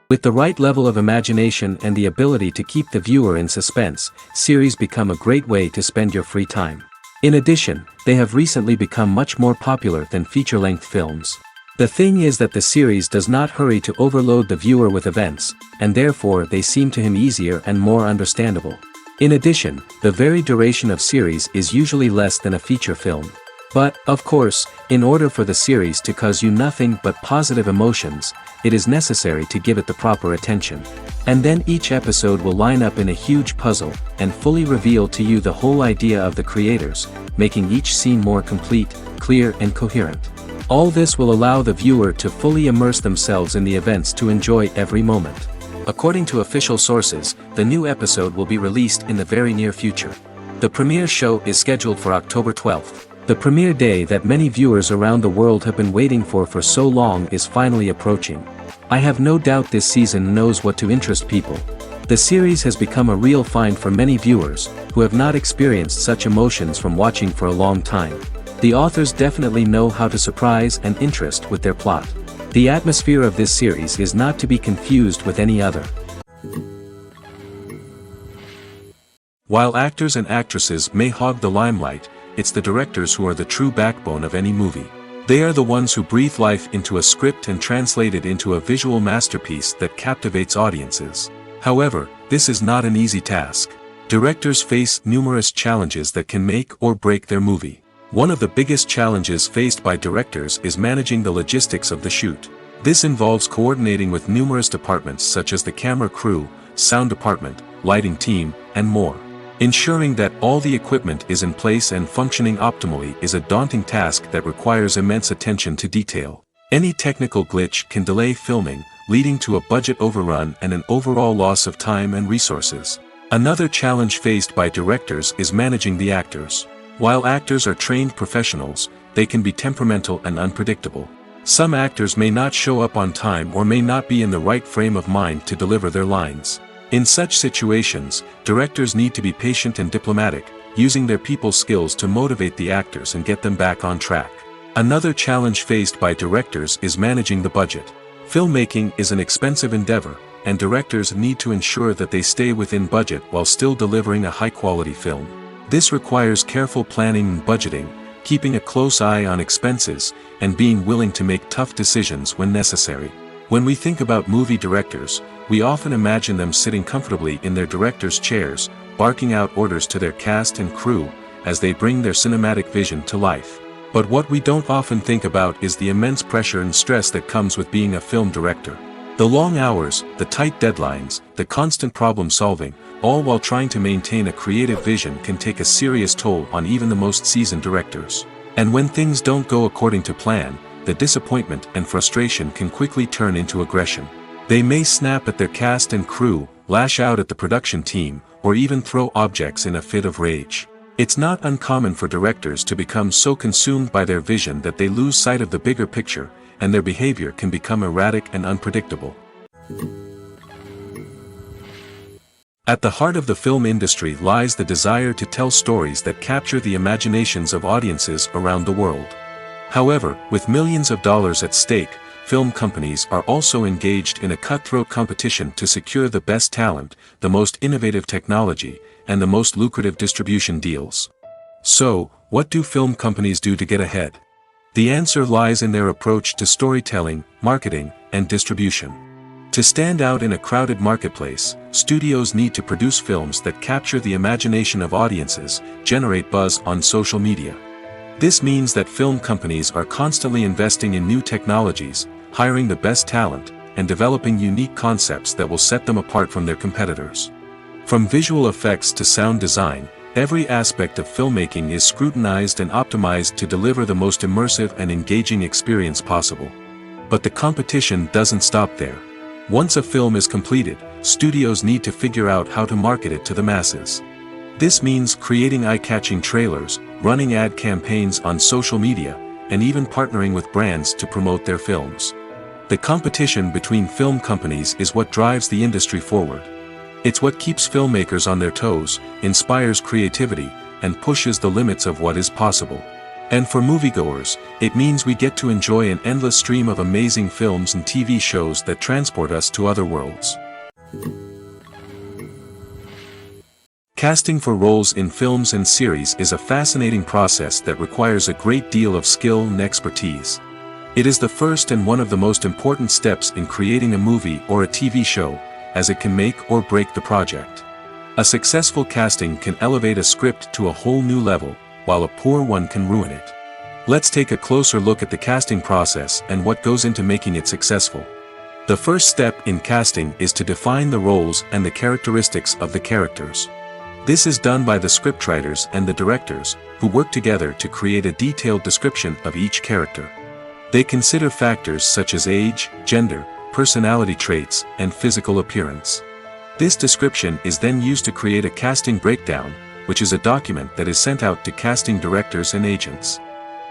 With the right level of imagination and the ability to keep the viewer in suspense, series become a great way to spend your free time. In addition, they have recently become much more popular than feature-length films. The thing is that the series does not hurry to overload the viewer with events, and therefore they seem to him easier and more understandable. In addition, the very duration of series is usually less than a feature film. But, of course, in order for the series to cause you nothing but positive emotions, it is necessary to give it the proper attention. And then each episode will line up in a huge puzzle, and fully reveal to you the whole idea of the creators, making each scene more complete, clear and coherent. All this will allow the viewer to fully immerse themselves in the events to enjoy every moment. According to official sources, the new episode will be released in the very near future. The premiere show is scheduled for October 12th. The premiere day that many viewers around the world have been waiting for so long is finally approaching. I have no doubt this season knows what to interest people. The series has become a real find for many viewers, who have not experienced such emotions from watching for a long time. The authors definitely know how to surprise and interest with their plot. The atmosphere of this series is not to be confused with any other. While actors and actresses may hog the limelight, it's the directors who are the true backbone of any movie. They are the ones who breathe life into a script and translate it into a visual masterpiece that captivates audiences. However, this is not an easy task. Directors face numerous challenges that can make or break their movie. One of the biggest challenges faced by directors is managing the logistics of the shoot. This involves coordinating with numerous departments such as the camera crew, sound department, lighting team, and more. Ensuring that all the equipment is in place and functioning optimally is a daunting task that requires immense attention to detail. Any technical glitch can delay filming, leading to a budget overrun and an overall loss of time and resources. Another challenge faced by directors is managing the actors. While actors are trained professionals, they can be temperamental and unpredictable. Some actors may not show up on time or may not be in the right frame of mind to deliver their lines. In such situations, directors need to be patient and diplomatic, using their people skills to motivate the actors and get them back on track. Another challenge faced by directors is managing the budget. Filmmaking is an expensive endeavor, and directors need to ensure that they stay within budget while still delivering a high-quality film. This requires careful planning and budgeting, keeping a close eye on expenses, and being willing to make tough decisions when necessary. When we think about movie directors, we often imagine them sitting comfortably in their director's chairs, barking out orders to their cast and crew, as they bring their cinematic vision to life. But what we don't often think about is the immense pressure and stress that comes with being a film director. The long hours, the tight deadlines, the constant problem solving, all while trying to maintain a creative vision can take a serious toll on even the most seasoned directors. And when things don't go according to plan, the disappointment and frustration can quickly turn into aggression. They may snap at their cast and crew, lash out at the production team, or even throw objects in a fit of rage. It's not uncommon for directors to become so consumed by their vision that they lose sight of the bigger picture, and their behavior can become erratic and unpredictable. At the heart of the film industry lies the desire to tell stories that capture the imaginations of audiences around the world. However, with millions of dollars at stake, film companies are also engaged in a cutthroat competition to secure the best talent, the most innovative technology, and the most lucrative distribution deals. So, what do film companies do to get ahead? The answer lies in their approach to storytelling, marketing, and distribution. To stand out in a crowded marketplace, studios need to produce films that capture the imagination of audiences, generate buzz on social media. This means that film companies are constantly investing in new technologies, hiring the best talent, and developing unique concepts that will set them apart from their competitors. From visual effects to sound design, every aspect of filmmaking is scrutinized and optimized to deliver the most immersive and engaging experience possible. But the competition doesn't stop there. Once a film is completed, studios need to figure out how to market it to the masses. This means creating eye-catching trailers, running ad campaigns on social media, and even partnering with brands to promote their films. The competition between film companies is what drives the industry forward. It's what keeps filmmakers on their toes, inspires creativity, and pushes the limits of what is possible. And for moviegoers, it means we get to enjoy an endless stream of amazing films and TV shows that transport us to other worlds. Casting for roles in films and series is a fascinating process that requires a great deal of skill and expertise. It is the first and one of the most important steps in creating a movie or a TV show, as it can make or break the project. A successful casting can elevate a script to a whole new level, while a poor one can ruin it. Let's take a closer look at the casting process and what goes into making it successful. The first step in casting is to define the roles and the characteristics of the characters. This is done by the scriptwriters and the directors, who work together to create a detailed description of each character. They consider factors such as age, gender, personality traits, and physical appearance. This description is then used to create a casting breakdown, which is a document that is sent out to casting directors and agents.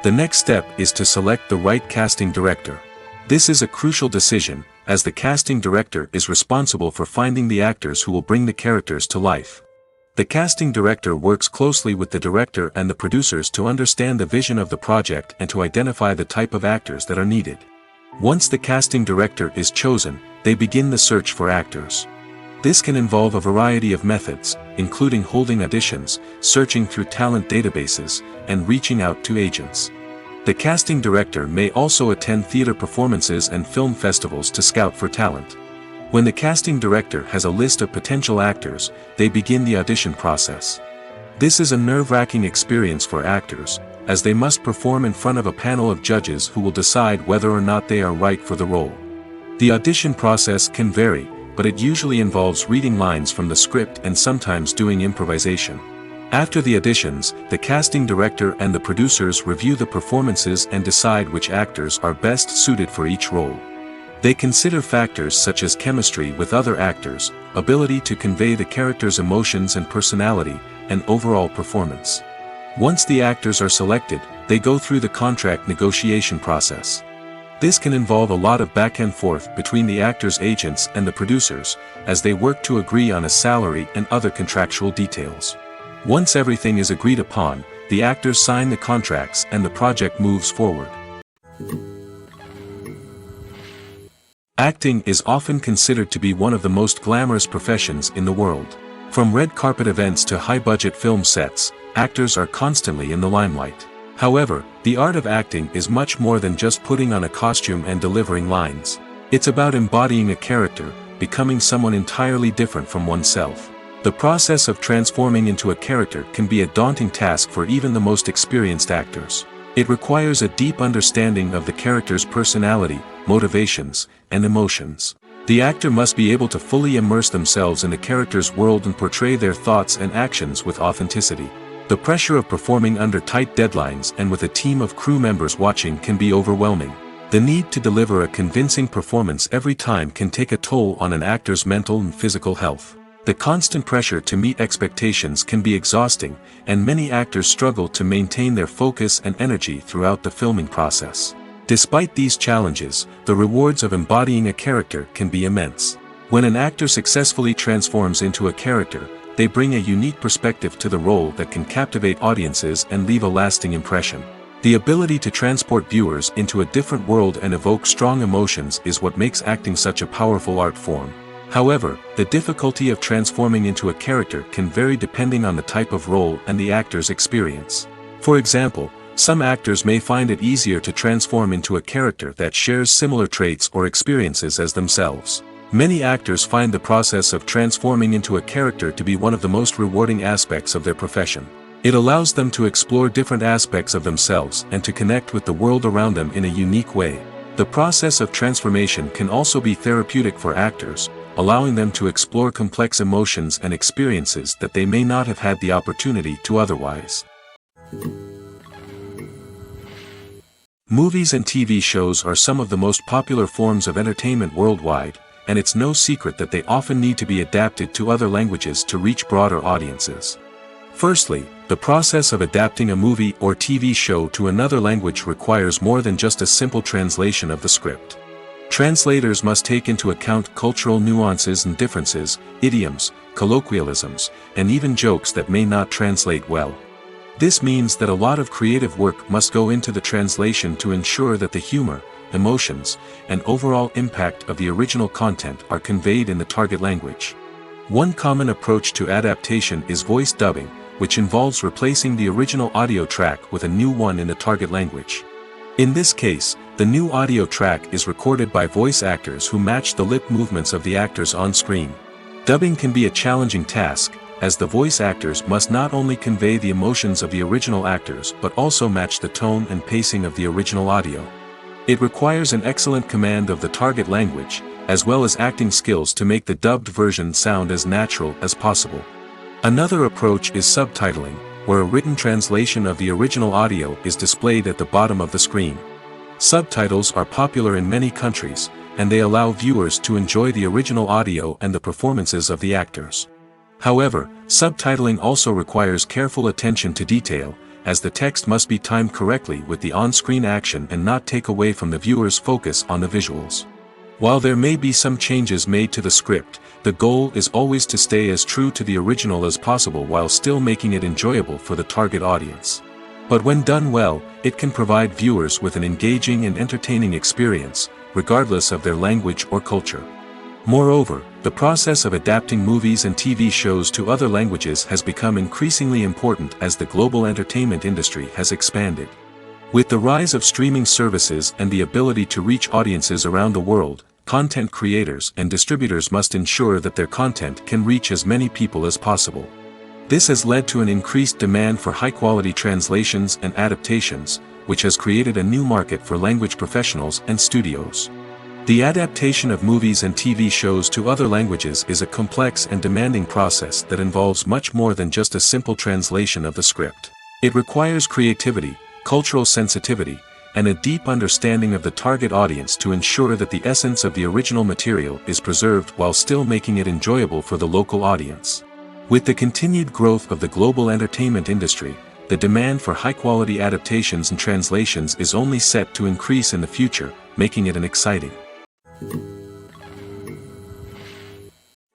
The next step is to select the right casting director. This is a crucial decision, as the casting director is responsible for finding the actors who will bring the characters to life. The casting director works closely with the director and the producers to understand the vision of the project and to identify the type of actors that are needed. Once the casting director is chosen, they begin the search for actors. This can involve a variety of methods, including holding auditions, searching through talent databases, and reaching out to agents. The casting director may also attend theater performances and film festivals to scout for talent. When the casting director has a list of potential actors, they begin the audition process. This is a nerve-wracking experience for actors, as they must perform in front of a panel of judges who will decide whether or not they are right for the role. The audition process can vary, but it usually involves reading lines from the script and sometimes doing improvisation. After the auditions, the casting director and the producers review the performances and decide which actors are best suited for each role. They consider factors such as chemistry with other actors, ability to convey the character's emotions and personality, and overall performance. Once the actors are selected, they go through the contract negotiation process. This can involve a lot of back and forth between the actors' agents and the producers, as they work to agree on a salary and other contractual details. Once everything is agreed upon, the actors sign the contracts and the project moves forward. Acting is often considered to be one of the most glamorous professions in the world. From red carpet events to high-budget film sets, actors are constantly in the limelight. However, the art of acting is much more than just putting on a costume and delivering lines. It's about embodying a character, becoming someone entirely different from oneself. The process of transforming into a character can be a daunting task for even the most experienced actors. It requires a deep understanding of the character's personality, motivations, and emotions. The actor must be able to fully immerse themselves in the character's world and portray their thoughts and actions with authenticity. The pressure of performing under tight deadlines and with a team of crew members watching can be overwhelming. The need to deliver a convincing performance every time can take a toll on an actor's mental and physical health. The constant pressure to meet expectations can be exhausting, and many actors struggle to maintain their focus and energy throughout the filming process. Despite these challenges, the rewards of embodying a character can be immense. When an actor successfully transforms into a character, they bring a unique perspective to the role that can captivate audiences and leave a lasting impression. The ability to transport viewers into a different world and evoke strong emotions is what makes acting such a powerful art form. However, the difficulty of transforming into a character can vary depending on the type of role and the actor's experience. For example, some actors may find it easier to transform into a character that shares similar traits or experiences as themselves. Many actors find the process of transforming into a character to be one of the most rewarding aspects of their profession. It allows them to explore different aspects of themselves and to connect with the world around them in a unique way. The process of transformation can also be therapeutic for actors, allowing them to explore complex emotions and experiences that they may not have had the opportunity to otherwise. Movies and TV shows are some of the most popular forms of entertainment worldwide, and it's no secret that they often need to be adapted to other languages to reach broader audiences. Firstly, the process of adapting a movie or TV show to another language requires more than just a simple translation of the script. Translators must take into account cultural nuances and differences, idioms, colloquialisms, and even jokes that may not translate well. This means that a lot of creative work must go into the translation to ensure that the humor, emotions, and overall impact of the original content are conveyed in the target language. One common approach to adaptation is voice dubbing, which involves replacing the original audio track with a new one in the target language. In this case, the new audio track is recorded by voice actors who match the lip movements of the actors on screen. Dubbing can be a challenging task, as the voice actors must not only convey the emotions of the original actors but also match the tone and pacing of the original audio. It requires an excellent command of the target language, as well as acting skills to make the dubbed version sound as natural as possible. Another approach is subtitling, where a written translation of the original audio is displayed at the bottom of the screen. Subtitles are popular in many countries, and they allow viewers to enjoy the original audio and the performances of the actors. However, subtitling also requires careful attention to detail, as the text must be timed correctly with the on-screen action and not take away from the viewer's focus on the visuals. While there may be some changes made to the script, the goal is always to stay as true to the original as possible while still making it enjoyable for the target audience. But when done well, it can provide viewers with an engaging and entertaining experience, regardless of their language or culture. Moreover, the process of adapting movies and TV shows to other languages has become increasingly important as the global entertainment industry has expanded. With the rise of streaming services and the ability to reach audiences around the world, content creators and distributors must ensure that their content can reach as many people as possible. This has led to an increased demand for high-quality translations and adaptations, which has created a new market for language professionals and studios. The adaptation of movies and TV shows to other languages is a complex and demanding process that involves much more than just a simple translation of the script. It requires creativity, cultural sensitivity, and a deep understanding of the target audience to ensure that the essence of the original material is preserved while still making it enjoyable for the local audience. With the continued growth of the global entertainment industry, the demand for high-quality adaptations and translations is only set to increase in the future, making it an exciting.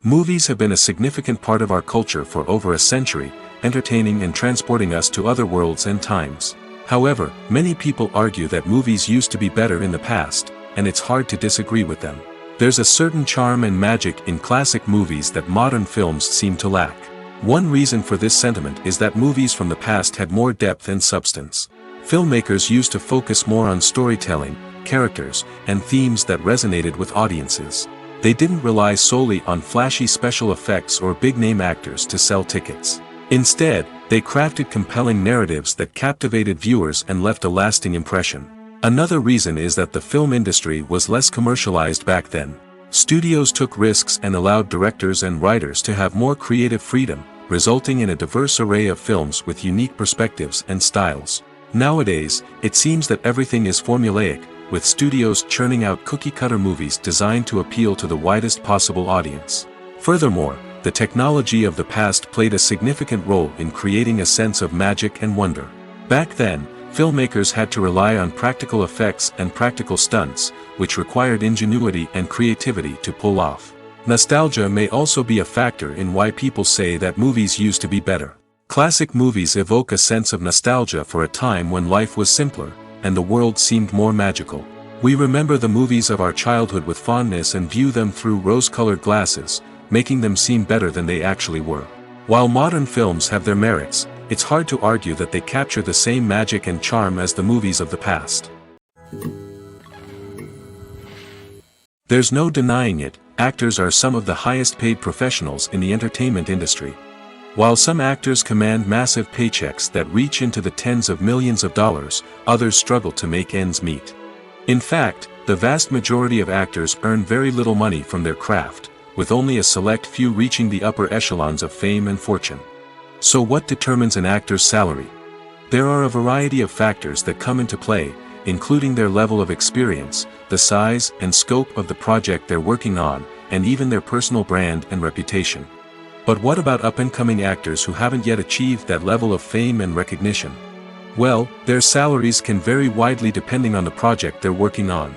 Movies have been a significant part of our culture for over a century, entertaining and transporting us to other worlds and times. However, many people argue that movies used to be better in the past, and it's hard to disagree with them. There's a certain charm and magic in classic movies that modern films seem to lack. One reason for this sentiment is that movies from the past had more depth and substance. Filmmakers used to focus more on storytelling, characters, and themes that resonated with audiences. They didn't rely solely on flashy special effects or big-name actors to sell tickets. Instead, they crafted compelling narratives that captivated viewers and left a lasting impression. Another reason is that the film industry was less commercialized back then. Studios took risks and allowed directors and writers to have more creative freedom, resulting in a diverse array of films with unique perspectives and styles. Nowadays, it seems that everything is formulaic, with studios churning out cookie-cutter movies designed to appeal to the widest possible audience. Furthermore, the technology of the past played a significant role in creating a sense of magic and wonder. Back then, filmmakers had to rely on practical effects and practical stunts, which required ingenuity and creativity to pull off. Nostalgia may also be a factor in why people say that movies used to be better. Classic movies evoke a sense of nostalgia for a time when life was simpler, and the world seemed more magical. We remember the movies of our childhood with fondness and view them through rose-colored glasses, making them seem better than they actually were. While modern films have their merits, it's hard to argue that they capture the same magic and charm as the movies of the past. There's no denying it, actors are some of the highest-paid professionals in the entertainment industry. While some actors command massive paychecks that reach into the tens of millions of dollars, others struggle to make ends meet. In fact, the vast majority of actors earn very little money from their craft, with only a select few reaching the upper echelons of fame and fortune. So what determines an actor's salary? There are a variety of factors that come into play, including their level of experience, the size and scope of the project they're working on, and even their personal brand and reputation. But what about up-and-coming actors who haven't yet achieved that level of fame and recognition? Well, their salaries can vary widely depending on the project they're working on.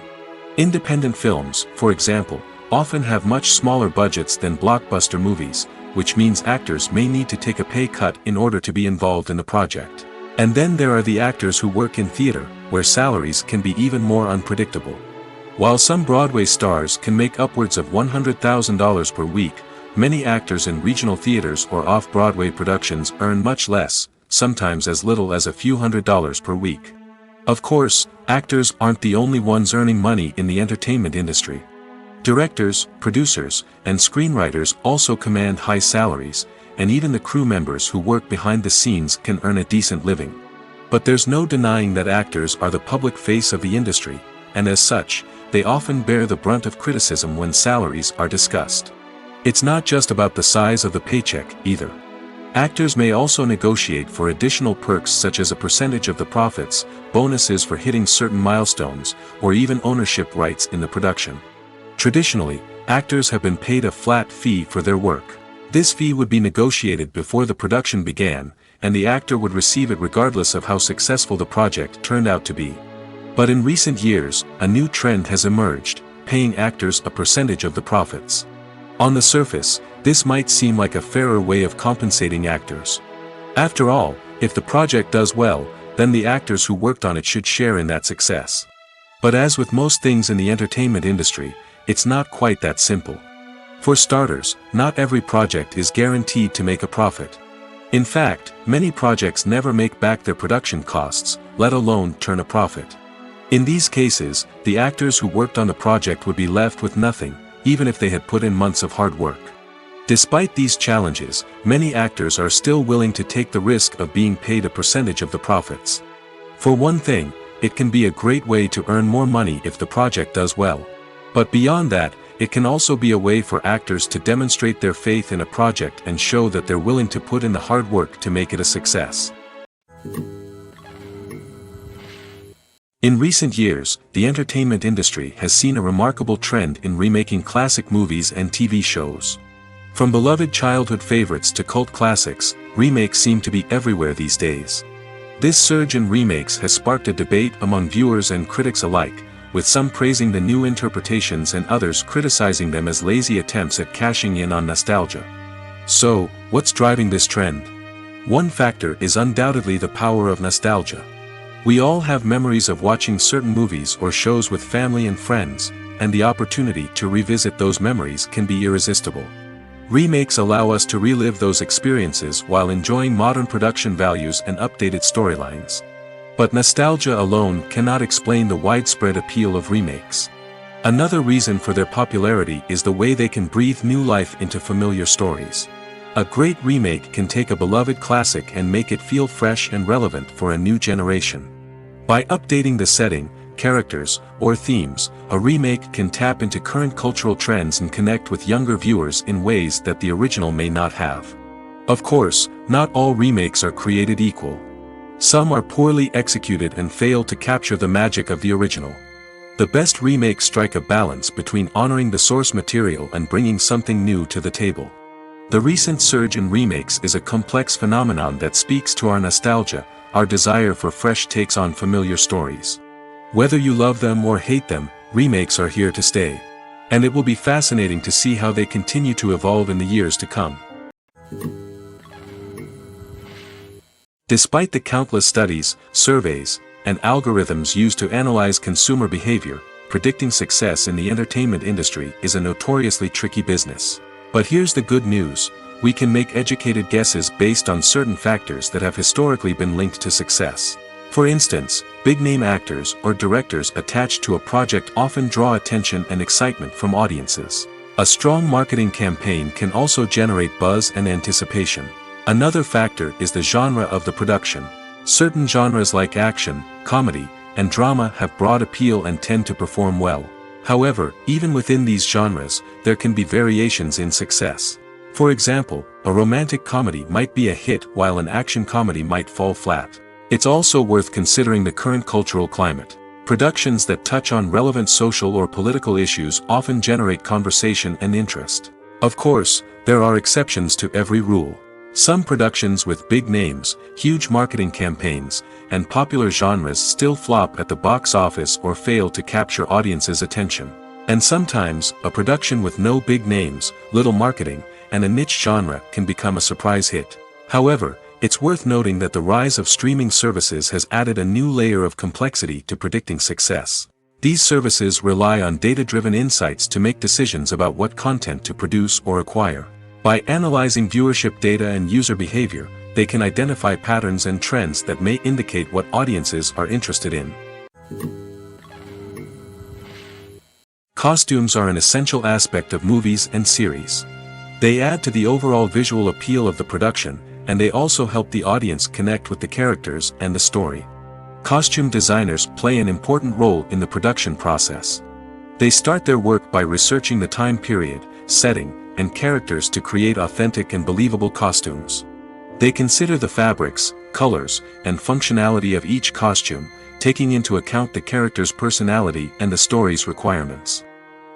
Independent films, for example, often have much smaller budgets than blockbuster movies, which means actors may need to take a pay cut in order to be involved in the project. And then there are the actors who work in theater, where salaries can be even more unpredictable. While some Broadway stars can make upwards of $100,000 per week, many actors in regional theaters or off-Broadway productions earn much less, sometimes as little as a few $100s per week. Of course, actors aren't the only ones earning money in the entertainment industry. Directors, producers, and screenwriters also command high salaries, and even the crew members who work behind the scenes can earn a decent living. But there's no denying that actors are the public face of the industry, and as such, they often bear the brunt of criticism when salaries are discussed. It's not just about the size of the paycheck, either. Actors may also negotiate for additional perks such as a percentage of the profits, bonuses for hitting certain milestones, or even ownership rights in the production. Traditionally, actors have been paid a flat fee for their work. This fee would be negotiated before the production began, and the actor would receive it regardless of how successful the project turned out to be. But in recent years, a new trend has emerged, paying actors a percentage of the profits. On the surface, this might seem like a fairer way of compensating actors. After all, if the project does well, then the actors who worked on it should share in that success. But as with most things in the entertainment industry, it's not quite that simple. For starters, not every project is guaranteed to make a profit. In fact, many projects never make back their production costs, let alone turn a profit. In these cases, the actors who worked on the project would be left with nothing, even if they had put in months of hard work. Despite these challenges, many actors are still willing to take the risk of being paid a percentage of the profits. For one thing, it can be a great way to earn more money if the project does well. But beyond that, it can also be a way for actors to demonstrate their faith in a project and show that they're willing to put in the hard work to make it a success. In recent years, the entertainment industry has seen a remarkable trend in remaking classic movies and TV shows. From beloved childhood favorites to cult classics, remakes seem to be everywhere these days. This surge in remakes has sparked a debate among viewers and critics alike, with some praising the new interpretations and others criticizing them as lazy attempts at cashing in on nostalgia. So, what's driving this trend? One factor is undoubtedly the power of nostalgia. We all have memories of watching certain movies or shows with family and friends, and the opportunity to revisit those memories can be irresistible. Remakes allow us to relive those experiences while enjoying modern production values and updated storylines. But nostalgia alone cannot explain the widespread appeal of remakes. Another reason for their popularity is the way they can breathe new life into familiar stories. A great remake can take a beloved classic and make it feel fresh and relevant for a new generation. By updating the setting, characters, or themes, a remake can tap into current cultural trends and connect with younger viewers in ways that the original may not have. Of course, not all remakes are created equal. Some are poorly executed and fail to capture the magic of the original. The best remakes strike a balance between honoring the source material and bringing something new to the table. The recent surge in remakes is a complex phenomenon that speaks to our nostalgia, our desire for fresh takes on familiar stories. Whether you love them or hate them, remakes are here to stay. And it will be fascinating to see how they continue to evolve in the years to come. Despite the countless studies, surveys, and algorithms used to analyze consumer behavior, predicting success in the entertainment industry is a notoriously tricky business. But here's the good news: we can make educated guesses based on certain factors that have historically been linked to success. For instance, big-name actors or directors attached to a project often draw attention and excitement from audiences. A strong marketing campaign can also generate buzz and anticipation. Another factor is the genre of the production. Certain genres like action, comedy, and drama have broad appeal and tend to perform well. However, even within these genres, there can be variations in success. For example, a romantic comedy might be a hit while an action comedy might fall flat. It's also worth considering the current cultural climate. Productions that touch on relevant social or political issues often generate conversation and interest. Of course, there are exceptions to every rule. Some productions with big names, huge marketing campaigns, and popular genres still flop at the box office or fail to capture audiences' attention. And sometimes, a production with no big names, little marketing, and a niche genre can become a surprise hit. However, It's worth noting that the rise of streaming services has added a new layer of complexity to predicting success. These services rely on data-driven insights to make decisions about what content to produce or acquire. By analyzing viewership data and user behavior, they can identify patterns and trends that may indicate what audiences are interested in. Costumes are an essential aspect of movies and series. They add to the overall visual appeal of the production, and they also help the audience connect with the characters and the story. Costume designers play an important role in the production process. They start their work by researching the time period, setting, and characters to create authentic and believable costumes. They consider the fabrics, colors, and functionality of each costume, taking into account the character's personality and the story's requirements.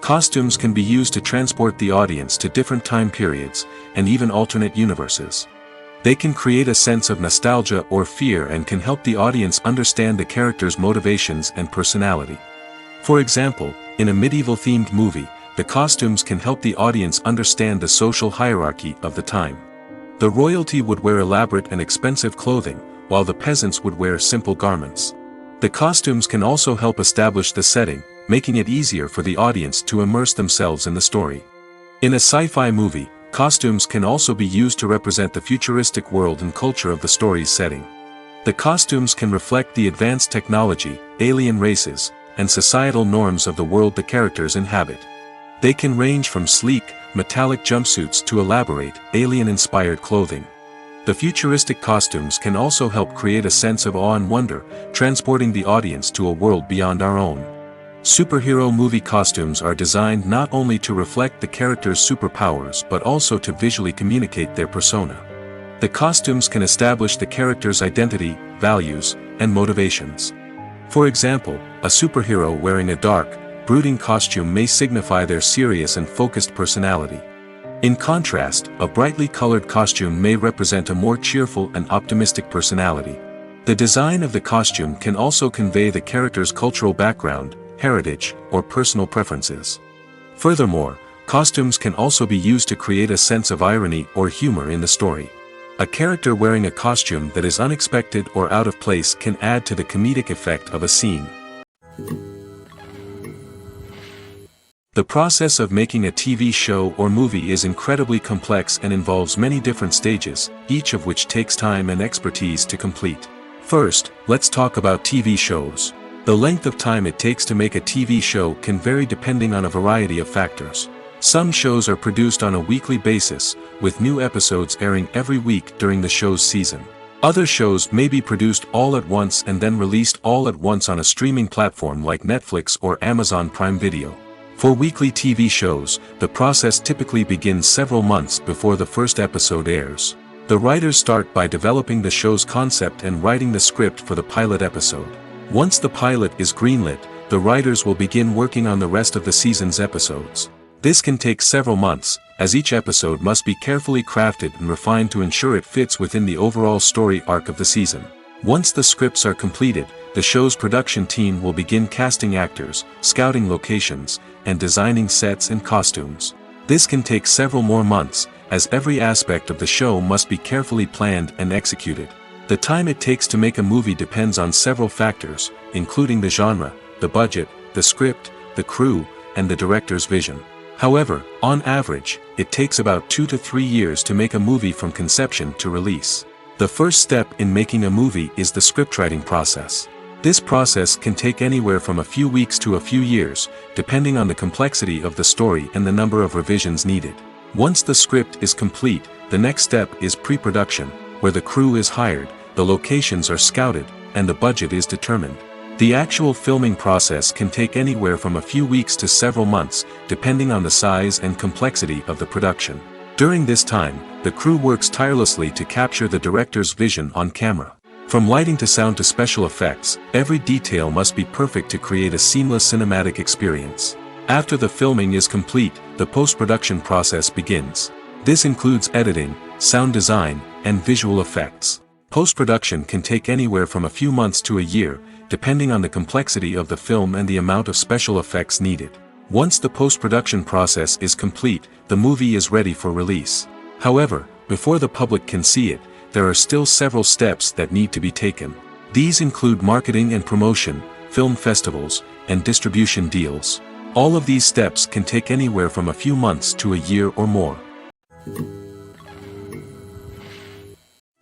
Costumes can be used to transport the audience to different time periods, and even alternate universes. They can create a sense of nostalgia or fear and can help the audience understand the character's motivations and personality. For example, in a medieval-themed movie, the costumes can help the audience understand the social hierarchy of the time. The royalty would wear elaborate and expensive clothing, while the peasants would wear simple garments. The costumes can also help establish the setting, making it easier for the audience to immerse themselves in the story. In a sci-fi movie, costumes can also be used to represent the futuristic world and culture of the story's setting. The costumes can reflect the advanced technology, alien races, and societal norms of the world the characters inhabit. They can range from sleek, metallic jumpsuits to elaborate, alien-inspired clothing. The futuristic costumes can also help create a sense of awe and wonder, transporting the audience to a world beyond our own. Superhero movie costumes are designed not only to reflect the character's superpowers but also to visually communicate their persona. The costumes can establish the character's identity, values, and motivations. For example, a superhero wearing a dark, brooding costume may signify their serious and focused personality. In contrast, a brightly colored costume may represent a more cheerful and optimistic personality. The design of the costume can also convey the character's cultural background, heritage, or personal preferences. Furthermore, costumes can also be used to create a sense of irony or humor in the story. A character wearing a costume that is unexpected or out of place can add to the comedic effect of a scene. The process of making a TV show or movie is incredibly complex and involves many different stages, each of which takes time and expertise to complete. First, let's talk about TV shows. The length of time it takes to make a TV show can vary depending on a variety of factors. Some shows are produced on a weekly basis, with new episodes airing every week during the show's season. Other shows may be produced all at once and then released all at once on a streaming platform like Netflix or Amazon Prime Video. For weekly TV shows, the process typically begins several months before the first episode airs. The writers start by developing the show's concept and writing the script for the pilot episode. Once the pilot is greenlit, the writers will begin working on the rest of the season's episodes. This can take several months, as each episode must be carefully crafted and refined to ensure it fits within the overall story arc of the season. Once the scripts are completed, the show's production team will begin casting actors, scouting locations, and designing sets and costumes. This can take several more months, as every aspect of the show must be carefully planned and executed. The time it takes to make a movie depends on several factors, including the genre, the budget, the script, the crew, and the director's vision. However, on average, it takes about 2 to 3 years to make a movie from conception to release. The first step in making a movie is the scriptwriting process. This process can take anywhere from a few weeks to a few years, depending on the complexity of the story and the number of revisions needed. Once the script is complete, the next step is pre-production, where the crew is hired, the locations are scouted, and the budget is determined. The actual filming process can take anywhere from a few weeks to several months, depending on the size and complexity of the production. During this time, the crew works tirelessly to capture the director's vision on camera. From lighting to sound to special effects, every detail must be perfect to create a seamless cinematic experience. After the filming is complete, the post-production process begins. This includes editing, sound design, and visual effects. Post-production can take anywhere from a few months to a year, depending on the complexity of the film and the amount of special effects needed. Once the post-production process is complete, the movie is ready for release. However, before the public can see it, there are still several steps that need to be taken. These include marketing and promotion, film festivals, and distribution deals. All of these steps can take anywhere from a few months to a year or more.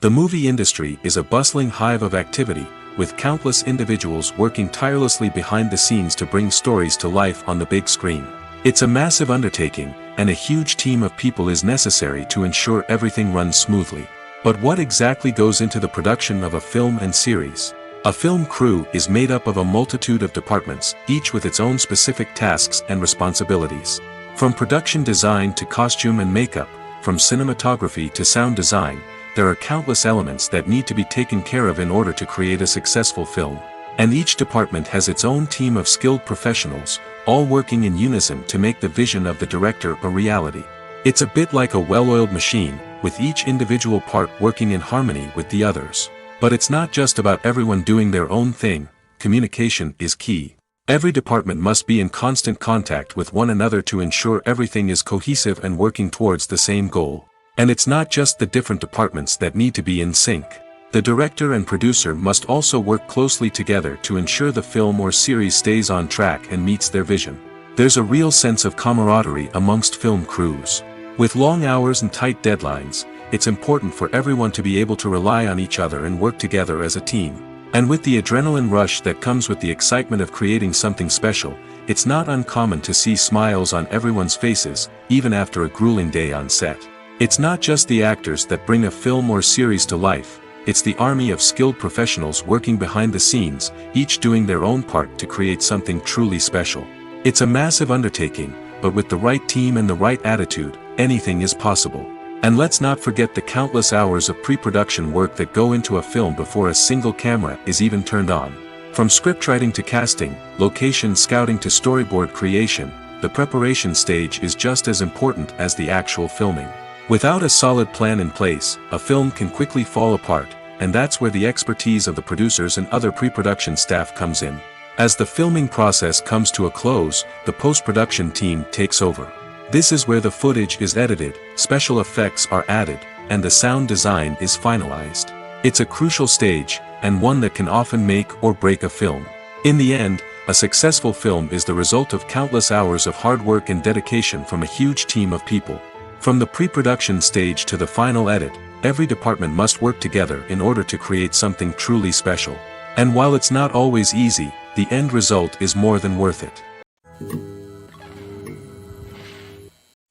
The movie industry is a bustling hive of activity, with countless individuals working tirelessly behind the scenes to bring stories to life on the big screen. It's a massive undertaking, and a huge team of people is necessary to ensure everything runs smoothly. But what exactly goes into the production of a film and series? A film crew is made up of a multitude of departments, each with its own specific tasks and responsibilities. From production design to costume and makeup, from cinematography to sound design, there are countless elements that need to be taken care of in order to create a successful film. And each department has its own team of skilled professionals, all working in unison to make the vision of the director a reality. It's a bit like a well-oiled machine, with each individual part working in harmony with the others. But it's not just about everyone doing their own thing. Communication is key. Every department must be in constant contact with one another to ensure everything is cohesive and working towards the same goal. And it's not just the different departments that need to be in sync. The director and producer must also work closely together to ensure the film or series stays on track and meets their vision. There's a real sense of camaraderie amongst film crews. With long hours and tight deadlines, it's important for everyone to be able to rely on each other and work together as a team. And with the adrenaline rush that comes with the excitement of creating something special, it's not uncommon to see smiles on everyone's faces, even after a grueling day on set. It's not just the actors that bring a film or series to life, it's the army of skilled professionals working behind the scenes, each doing their own part to create something truly special. It's a massive undertaking, but with the right team and the right attitude, anything is possible. And let's not forget the countless hours of pre-production work that go into a film before a single camera is even turned on. From scriptwriting to casting, location scouting to storyboard creation, the preparation stage is just as important as the actual filming. Without a solid plan in place, a film can quickly fall apart, and that's where the expertise of the producers and other pre-production staff comes in. As the filming process comes to a close, the post-production team takes over. This is where the footage is edited, special effects are added, and the sound design is finalized. It's a crucial stage, and one that can often make or break a film. In the end, a successful film is the result of countless hours of hard work and dedication from a huge team of people. From the pre-production stage to the final edit, every department must work together in order to create something truly special. And while it's not always easy, the end result is more than worth it.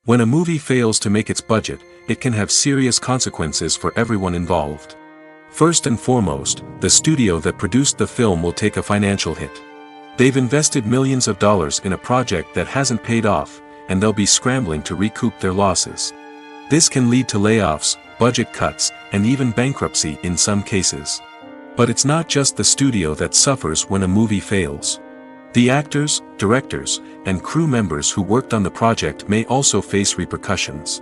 When a movie fails to make its budget, it can have serious consequences for everyone involved. First and foremost, the studio that produced the film will take a financial hit. They've invested millions of dollars in a project that hasn't paid off, and they'll be scrambling to recoup their losses. This can lead to layoffs, budget cuts, and even bankruptcy in some cases. But it's not just the studio that suffers when a movie fails. The actors, directors, and crew members who worked on the project may also face repercussions.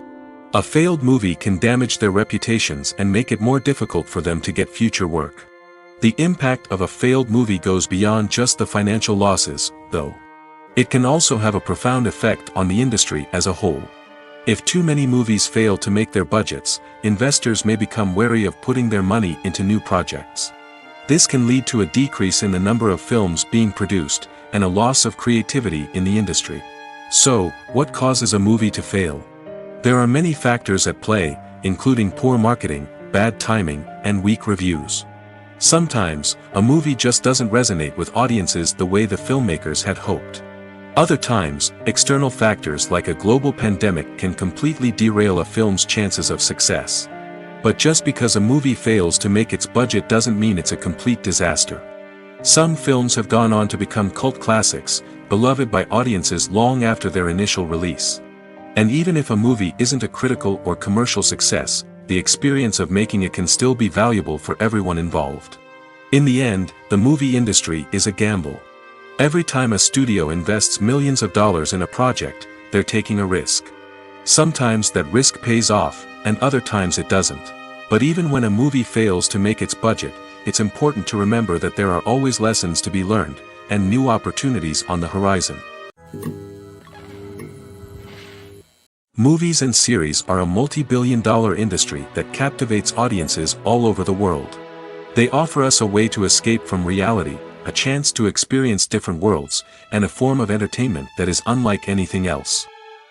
A failed movie can damage their reputations and make it more difficult for them to get future work. The impact of a failed movie goes beyond just the financial losses, though. It can also have a profound effect on the industry as a whole. If too many movies fail to make their budgets, investors may become wary of putting their money into new projects. This can lead to a decrease in the number of films being produced, and a loss of creativity in the industry. So, what causes a movie to fail? There are many factors at play, including poor marketing, bad timing, and weak reviews. Sometimes, a movie just doesn't resonate with audiences the way the filmmakers had hoped. Other times, external factors like a global pandemic can completely derail a film's chances of success. But just because a movie fails to make its budget doesn't mean it's a complete disaster. Some films have gone on to become cult classics, beloved by audiences long after their initial release. And even if a movie isn't a critical or commercial success, the experience of making it can still be valuable for everyone involved. In the end, the movie industry is a gamble. Every time a studio invests millions of dollars in a project, they're taking a risk. Sometimes that risk pays off, and other times it doesn't. But even when a movie fails to make its budget, it's important to remember that there are always lessons to be learned, and new opportunities on the horizon. Movies and series are a multi-billion-dollar industry that captivates audiences all over the world. They offer us a way to escape from reality, a chance to experience different worlds, and a form of entertainment that is unlike anything else.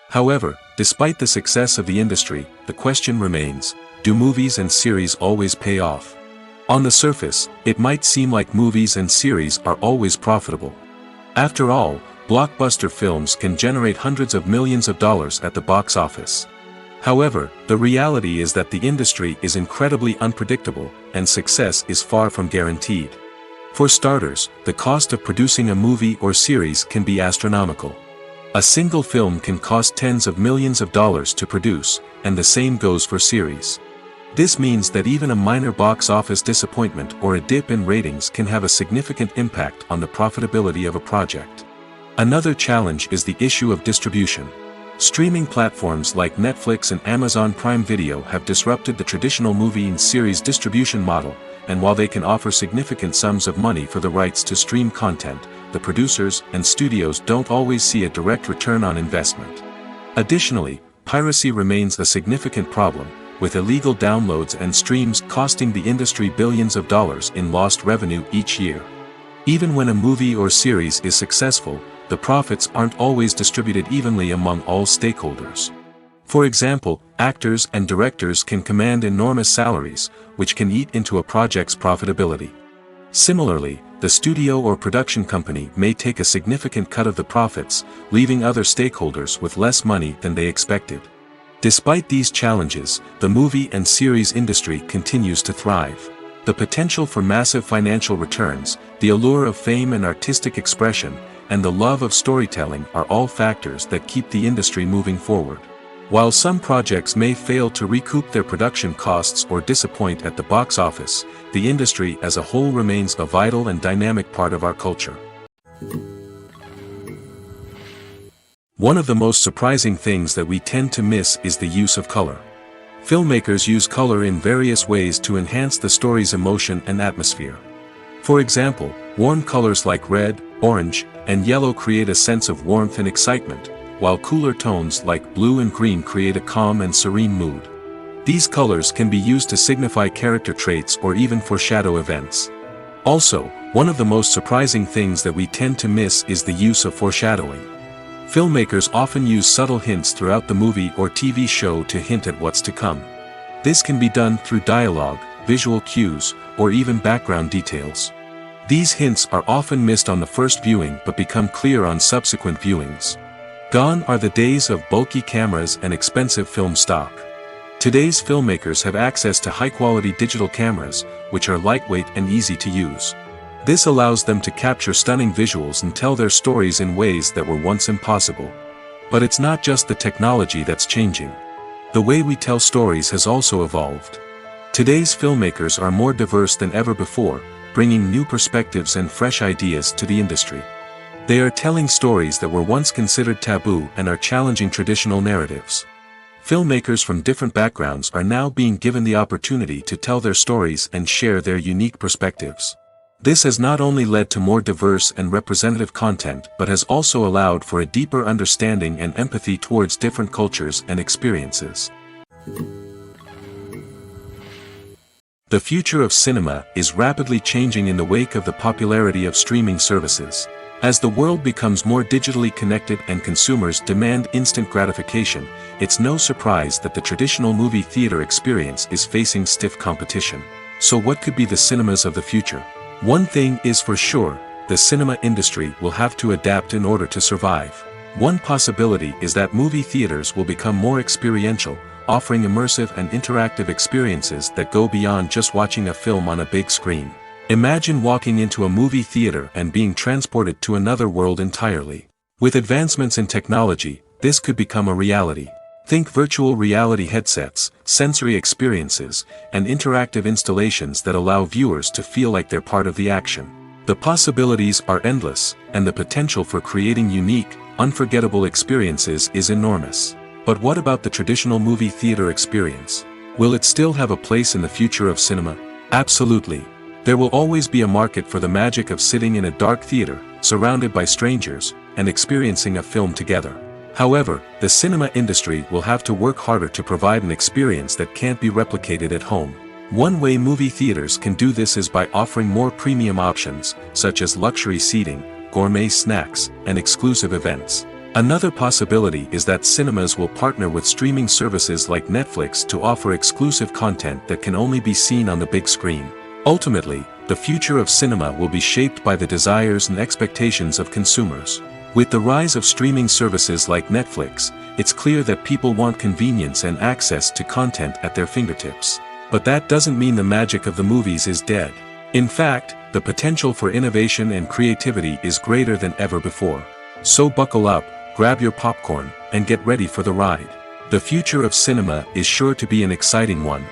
However, despite the success of the industry, the question remains, do movies and series always pay off? On the surface, it might seem like movies and series are always profitable. After all, blockbuster films can generate hundreds of millions of dollars at the box office. However, the reality is that the industry is incredibly unpredictable, and success is far from guaranteed. For starters, the cost of producing a movie or series can be astronomical. A single film can cost tens of millions of dollars to produce, and the same goes for series. This means that even a minor box office disappointment or a dip in ratings can have a significant impact on the profitability of a project. Another challenge is the issue of distribution. Streaming platforms like Netflix and Amazon Prime Video have disrupted the traditional movie and series distribution model, and while they can offer significant sums of money for the rights to stream content, the producers and studios don't always see a direct return on investment. Additionally, piracy remains a significant problem, with illegal downloads and streams costing the industry billions of dollars in lost revenue each year. Even when a movie or series is successful, the profits aren't always distributed evenly among all stakeholders. For example, actors and directors can command enormous salaries, which can eat into a project's profitability. Similarly, the studio or production company may take a significant cut of the profits, leaving other stakeholders with less money than they expected. Despite these challenges, the movie and series industry continues to thrive. The potential for massive financial returns, the allure of fame and artistic expression, and the love of storytelling are all factors that keep the industry moving forward. While some projects may fail to recoup their production costs or disappoint at the box office, the industry as a whole remains a vital and dynamic part of our culture. One of the most surprising things that we tend to miss is the use of color. Filmmakers use color in various ways to enhance the story's emotion and atmosphere. For example, warm colors like red, orange, and yellow create a sense of warmth and excitement, while cooler tones like blue and green create a calm and serene mood. These colors can be used to signify character traits or even foreshadow events. Also, one of the most surprising things that we tend to miss is the use of foreshadowing. Filmmakers often use subtle hints throughout the movie or TV show to hint at what's to come. This can be done through dialogue, visual cues, or even background details. These hints are often missed on the first viewing but become clear on subsequent viewings. Gone are the days of bulky cameras and expensive film stock. Today's filmmakers have access to high-quality digital cameras, which are lightweight and easy to use. This allows them to capture stunning visuals and tell their stories in ways that were once impossible. But it's not just the technology that's changing. The way we tell stories has also evolved. Today's filmmakers are more diverse than ever before, bringing new perspectives and fresh ideas to the industry. They are telling stories that were once considered taboo and are challenging traditional narratives. Filmmakers from different backgrounds are now being given the opportunity to tell their stories and share their unique perspectives. This has not only led to more diverse and representative content but has also allowed for a deeper understanding and empathy towards different cultures and experiences. The future of cinema is rapidly changing in the wake of the popularity of streaming services. As the world becomes more digitally connected and consumers demand instant gratification, it's no surprise that the traditional movie theater experience is facing stiff competition. So what could be the cinemas of the future? One thing is for sure, the cinema industry will have to adapt in order to survive. One possibility is that movie theaters will become more experiential, offering immersive and interactive experiences that go beyond just watching a film on a big screen. Imagine walking into a movie theater and being transported to another world entirely. With advancements in technology, this could become a reality. Think virtual reality headsets, sensory experiences, and interactive installations that allow viewers to feel like they're part of the action. The possibilities are endless, and the potential for creating unique, unforgettable experiences is enormous. But what about the traditional movie theater experience? Will it still have a place in the future of cinema? Absolutely. There will always be a market for the magic of sitting in a dark theater, surrounded by strangers, and experiencing a film together. However, the cinema industry will have to work harder to provide an experience that can't be replicated at home. One way movie theaters can do this is by offering more premium options, such as luxury seating, gourmet snacks, and exclusive events. Another possibility is that cinemas will partner with streaming services like Netflix to offer exclusive content that can only be seen on the big screen. Ultimately, the future of cinema will be shaped by the desires and expectations of consumers. With the rise of streaming services like Netflix, it's clear that people want convenience and access to content at their fingertips. But that doesn't mean the magic of the movies is dead. In fact, the potential for innovation and creativity is greater than ever before. So buckle up, grab your popcorn, and get ready for the ride. The future of cinema is sure to be an exciting one.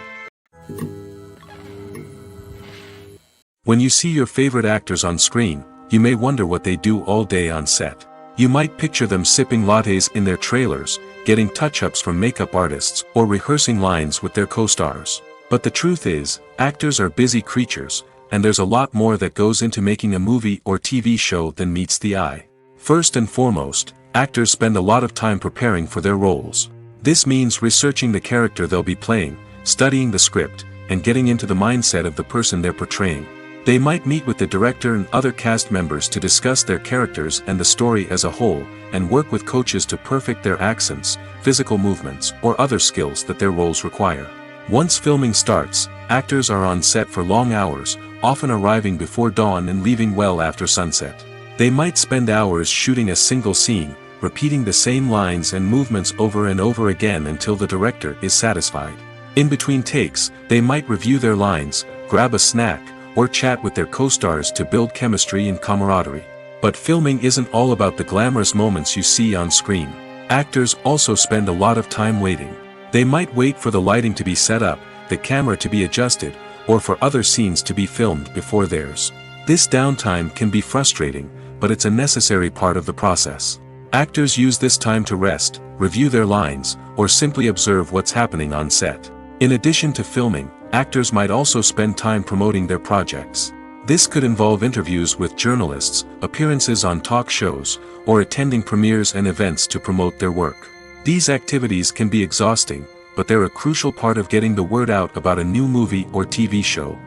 When you see your favorite actors on screen, you may wonder what they do all day on set. You might picture them sipping lattes in their trailers, getting touch-ups from makeup artists, or rehearsing lines with their co-stars. But the truth is, actors are busy creatures, and there's a lot more that goes into making a movie or TV show than meets the eye. First and foremost, actors spend a lot of time preparing for their roles. This means researching the character they'll be playing, studying the script, and getting into the mindset of the person they're portraying. They might meet with the director and other cast members to discuss their characters and the story as a whole, and work with coaches to perfect their accents, physical movements, or other skills that their roles require. Once filming starts, actors are on set for long hours, often arriving before dawn and leaving well after sunset. They might spend hours shooting a single scene, repeating the same lines and movements over and over again until the director is satisfied. In between takes, they might review their lines, grab a snack, or chat with their co-stars to build chemistry and camaraderie. But filming isn't all about the glamorous moments you see on screen. Actors also spend a lot of time waiting. They might wait for the lighting to be set up, the camera to be adjusted, or for other scenes to be filmed before theirs. This downtime can be frustrating, but it's a necessary part of the process. Actors use this time to rest, review their lines, or simply observe what's happening on set. In addition to filming, actors might also spend time promoting their projects. This could involve interviews with journalists, appearances on talk shows, or attending premieres and events to promote their work. These activities can be exhausting, but they're a crucial part of getting the word out about a new movie or TV show.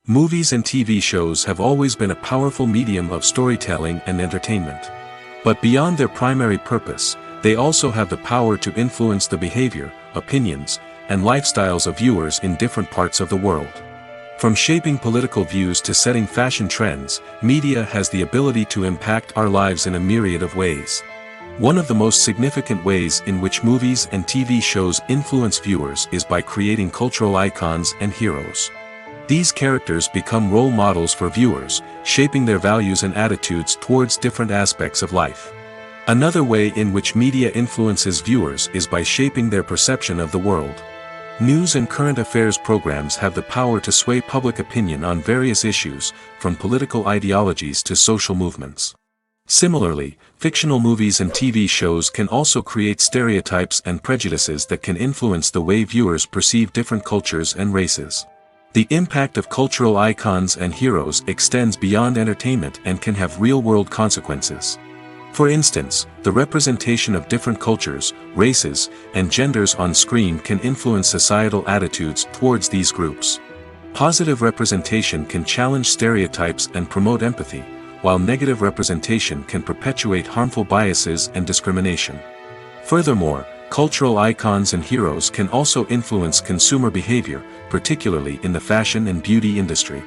Movies and TV shows have always been a powerful medium of storytelling and entertainment. But beyond their primary purpose, they also have the power to influence the behavior, opinions, and lifestyles of viewers in different parts of the world. From shaping political views to setting fashion trends, media has the ability to impact our lives in a myriad of ways. One of the most significant ways in which movies and TV shows influence viewers is by creating cultural icons and heroes. These characters become role models for viewers, shaping their values and attitudes towards different aspects of life. Another way in which media influences viewers is by shaping their perception of the world. News and current affairs programs have the power to sway public opinion on various issues, from political ideologies to social movements. Similarly, fictional movies and TV shows can also create stereotypes and prejudices that can influence the way viewers perceive different cultures and races. The impact of cultural icons and heroes extends beyond entertainment and can have real-world consequences. For instance, the representation of different cultures, races, and genders on screen can influence societal attitudes towards these groups. Positive representation can challenge stereotypes and promote empathy, while negative representation can perpetuate harmful biases and discrimination. Furthermore, cultural icons and heroes can also influence consumer behavior, particularly in the fashion and beauty industry.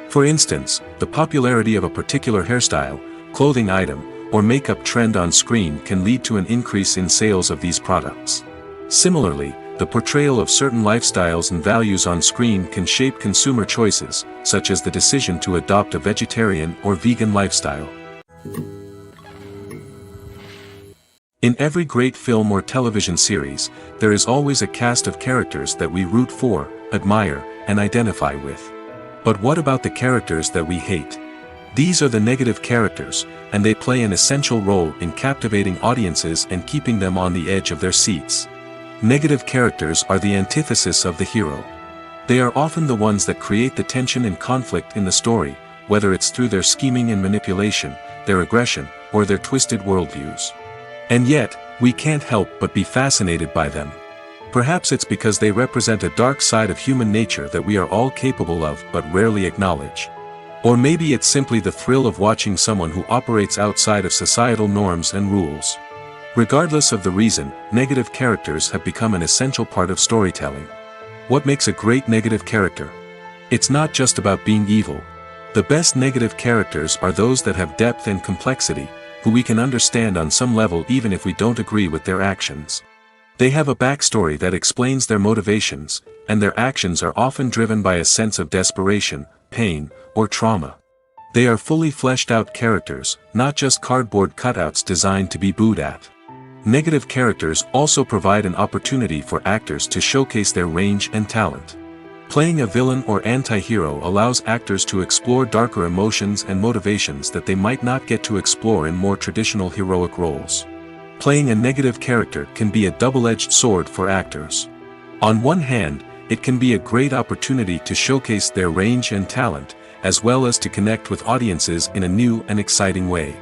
For instance, the popularity of a particular hairstyle, clothing item, or makeup trend on screen can lead to an increase in sales of these products. Similarly, the portrayal of certain lifestyles and values on screen can shape consumer choices, such as the decision to adopt a vegetarian or vegan lifestyle. In every great film or television series, there is always a cast of characters that we root for, admire, and identify with. But what about the characters that we hate? These are the negative characters, and they play an essential role in captivating audiences and keeping them on the edge of their seats. Negative characters are the antithesis of the hero. They are often the ones that create the tension and conflict in the story, whether it's through their scheming and manipulation, their aggression, or their twisted worldviews. And yet, we can't help but be fascinated by them. Perhaps it's because they represent a dark side of human nature that we are all capable of but rarely acknowledge. Or maybe it's simply the thrill of watching someone who operates outside of societal norms and rules. Regardless of the reason, negative characters have become an essential part of storytelling. What makes a great negative character? It's not just about being evil. The best negative characters are those that have depth and complexity, who we can understand on some level even if we don't agree with their actions. They have a backstory that explains their motivations, and their actions are often driven by a sense of desperation, pain, or trauma. They are fully fleshed out characters, not just cardboard cutouts designed to be booed at. Negative characters also provide an opportunity for actors to showcase their range and talent. Playing a villain or anti-hero allows actors to explore darker emotions and motivations that they might not get to explore in more traditional heroic roles. Playing a negative character can be a double-edged sword for actors. On one hand, it can be a great opportunity to showcase their range and talent, as well as to connect with audiences in a new and exciting way.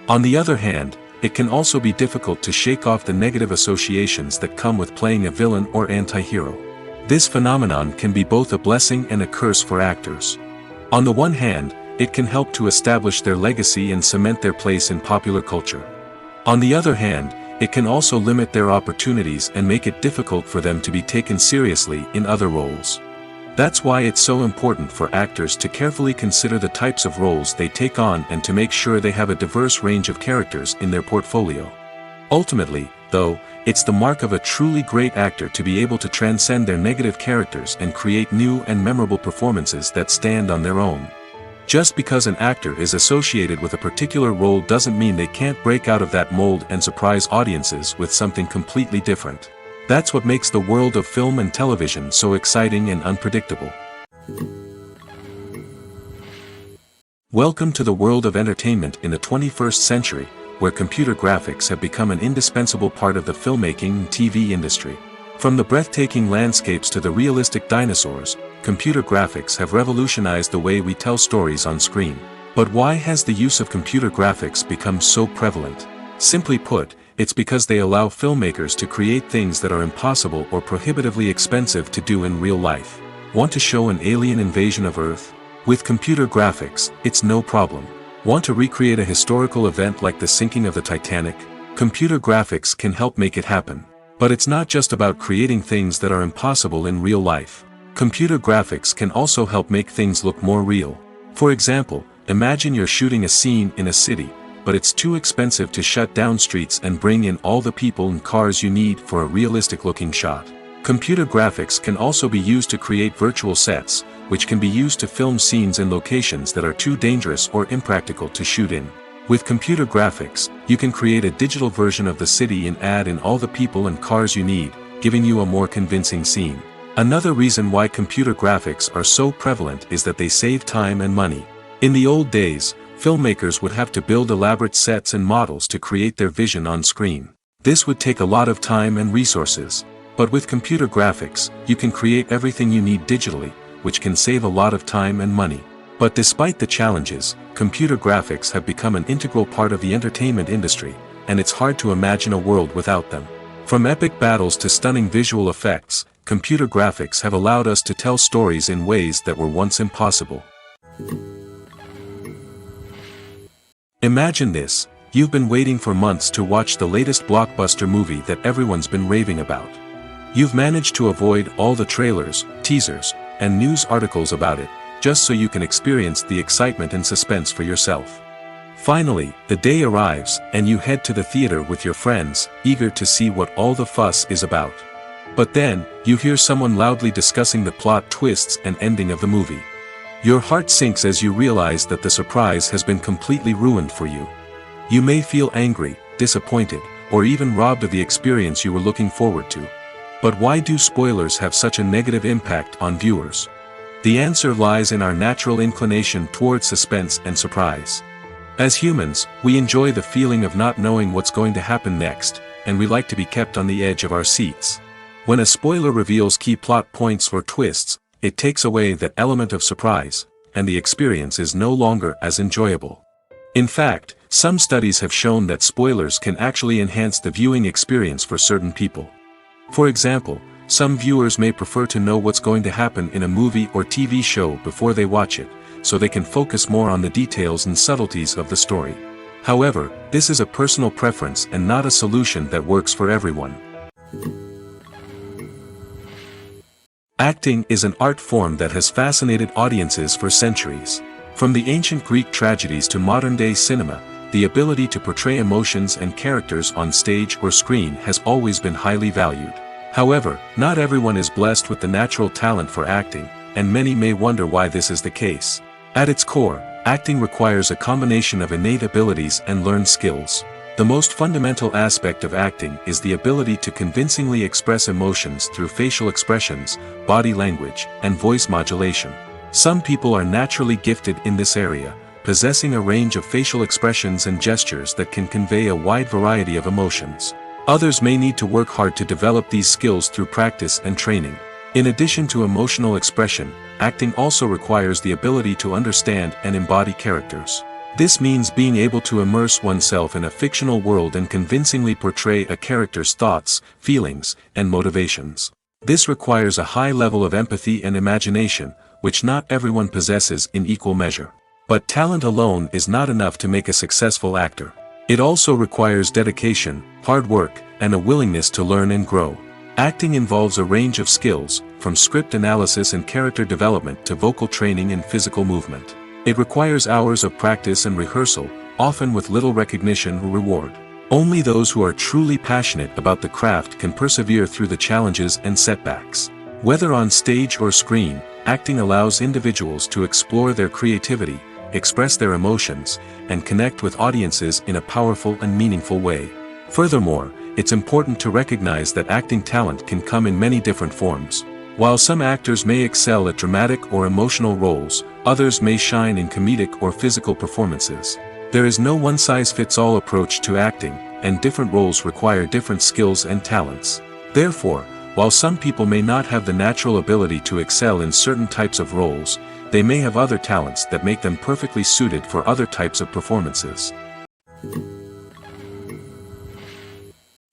On the other hand, it can also be difficult to shake off the negative associations that come with playing a villain or anti-hero. This phenomenon can be both a blessing and a curse for actors. On the one hand, it can help to establish their legacy and cement their place in popular culture. On the other hand, it can also limit their opportunities and make it difficult for them to be taken seriously in other roles. That's why it's so important for actors to carefully consider the types of roles they take on and to make sure they have a diverse range of characters in their portfolio. Ultimately, though, it's the mark of a truly great actor to be able to transcend their negative characters and create new and memorable performances that stand on their own. Just because an actor is associated with a particular role doesn't mean they can't break out of that mold and surprise audiences with something completely different. That's what makes the world of film and television so exciting and unpredictable. Welcome to the world of entertainment in the 21st century, where computer graphics have become an indispensable part of the filmmaking and TV industry. From the breathtaking landscapes to the realistic dinosaurs, computer graphics have revolutionized the way we tell stories on screen. But why has the use of computer graphics become so prevalent? Simply put, it's because they allow filmmakers to create things that are impossible or prohibitively expensive to do in real life. Want to show an alien invasion of Earth? With computer graphics, it's no problem. Want to recreate a historical event like the sinking of the Titanic? Computer graphics can help make it happen. But it's not just about creating things that are impossible in real life. Computer graphics can also help make things look more real. For example, imagine you're shooting a scene in a city, but it's too expensive to shut down streets and bring in all the people and cars you need for a realistic-looking shot. Computer graphics can also be used to create virtual sets, which can be used to film scenes in locations that are too dangerous or impractical to shoot in. With computer graphics, you can create a digital version of the city and add in all the people and cars you need, giving you a more convincing scene. Another reason why computer graphics are so prevalent is that they save time and money. In the old days, filmmakers would have to build elaborate sets and models to create their vision on screen. This would take a lot of time and resources. But with computer graphics, you can create everything you need digitally, which can save a lot of time and money. But despite the challenges, computer graphics have become an integral part of the entertainment industry, and it's hard to imagine a world without them. From epic battles to stunning visual effects, computer graphics have allowed us to tell stories in ways that were once impossible. Imagine this: you've been waiting for months to watch the latest blockbuster movie that everyone's been raving about. You've managed to avoid all the trailers, teasers, and news articles about it, just so you can experience the excitement and suspense for yourself. Finally, the day arrives, and you head to the theater with your friends, eager to see what all the fuss is about. But then, you hear someone loudly discussing the plot twists and ending of the movie. Your heart sinks as you realize that the surprise has been completely ruined for you. You may feel angry, disappointed, or even robbed of the experience you were looking forward to. But why do spoilers have such a negative impact on viewers? The answer lies in our natural inclination towards suspense and surprise. As humans, we enjoy the feeling of not knowing what's going to happen next, and we like to be kept on the edge of our seats. When a spoiler reveals key plot points or twists, it takes away that element of surprise, and the experience is no longer as enjoyable. In fact, some studies have shown that spoilers can actually enhance the viewing experience for certain people. For example, some viewers may prefer to know what's going to happen in a movie or TV show before they watch it, so they can focus more on the details and subtleties of the story. However, this is a personal preference and not a solution that works for everyone. Acting is an art form that has fascinated audiences for centuries. From the ancient Greek tragedies to modern-day cinema, the ability to portray emotions and characters on stage or screen has always been highly valued. However, not everyone is blessed with the natural talent for acting, and many may wonder why this is the case. At its core, acting requires a combination of innate abilities and learned skills. The most fundamental aspect of acting is the ability to convincingly express emotions through facial expressions, body language, and voice modulation. Some people are naturally gifted in this area, possessing a range of facial expressions and gestures that can convey a wide variety of emotions. Others may need to work hard to develop these skills through practice and training. In addition to emotional expression, acting also requires the ability to understand and embody characters. This means being able to immerse oneself in a fictional world and convincingly portray a character's thoughts, feelings, and motivations. This requires a high level of empathy and imagination, which not everyone possesses in equal measure. But talent alone is not enough to make a successful actor. It also requires dedication, hard work, and a willingness to learn and grow. Acting involves a range of skills, from script analysis and character development to vocal training and physical movement. It requires hours of practice and rehearsal, often with little recognition or reward. Only those who are truly passionate about the craft can persevere through the challenges and setbacks. Whether on stage or screen, acting allows individuals to explore their creativity, express their emotions, and connect with audiences in a powerful and meaningful way. Furthermore, it's important to recognize that acting talent can come in many different forms. While some actors may excel at dramatic or emotional roles, others may shine in comedic or physical performances. There is no one-size-fits-all approach to acting, and different roles require different skills and talents. Therefore, while some people may not have the natural ability to excel in certain types of roles, they may have other talents that make them perfectly suited for other types of performances.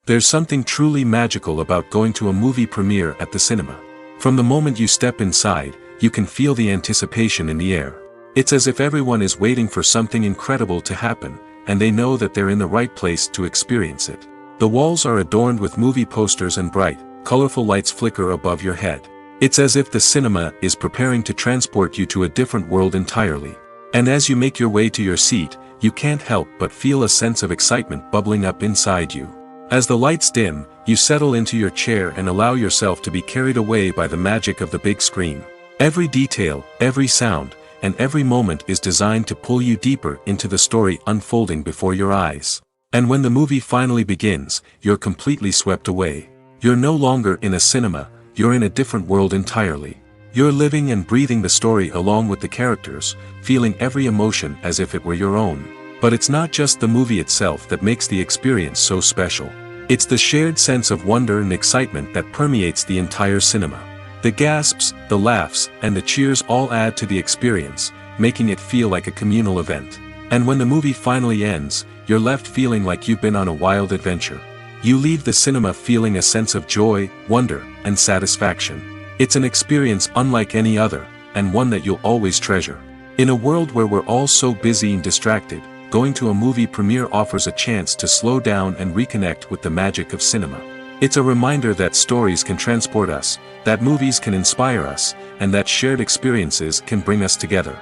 There's something truly magical about going to a movie premiere at the cinema. From the moment you step inside, you can feel the anticipation in the air. It's as if everyone is waiting for something incredible to happen, and they know that they're in the right place to experience it. The walls are adorned with movie posters and bright, colorful lights flicker above your head. It's as if the cinema is preparing to transport you to a different world entirely. And as you make your way to your seat, you can't help but feel a sense of excitement bubbling up inside you. As the lights dim, you settle into your chair and allow yourself to be carried away by the magic of the big screen. Every detail, every sound, and every moment is designed to pull you deeper into the story unfolding before your eyes. And when the movie finally begins, you're completely swept away. You're no longer in a cinema, you're in a different world entirely. You're living and breathing the story along with the characters, feeling every emotion as if it were your own. But it's not just the movie itself that makes the experience so special. It's the shared sense of wonder and excitement that permeates the entire cinema. The gasps, the laughs, and the cheers all add to the experience, making it feel like a communal event. And when the movie finally ends, you're left feeling like you've been on a wild adventure. You leave the cinema feeling a sense of joy, wonder, and satisfaction. It's an experience unlike any other, and one that you'll always treasure. In a world where we're all so busy and distracted, going to a movie premiere offers a chance to slow down and reconnect with the magic of cinema. It's a reminder that stories can transport us, that movies can inspire us, and that shared experiences can bring us together.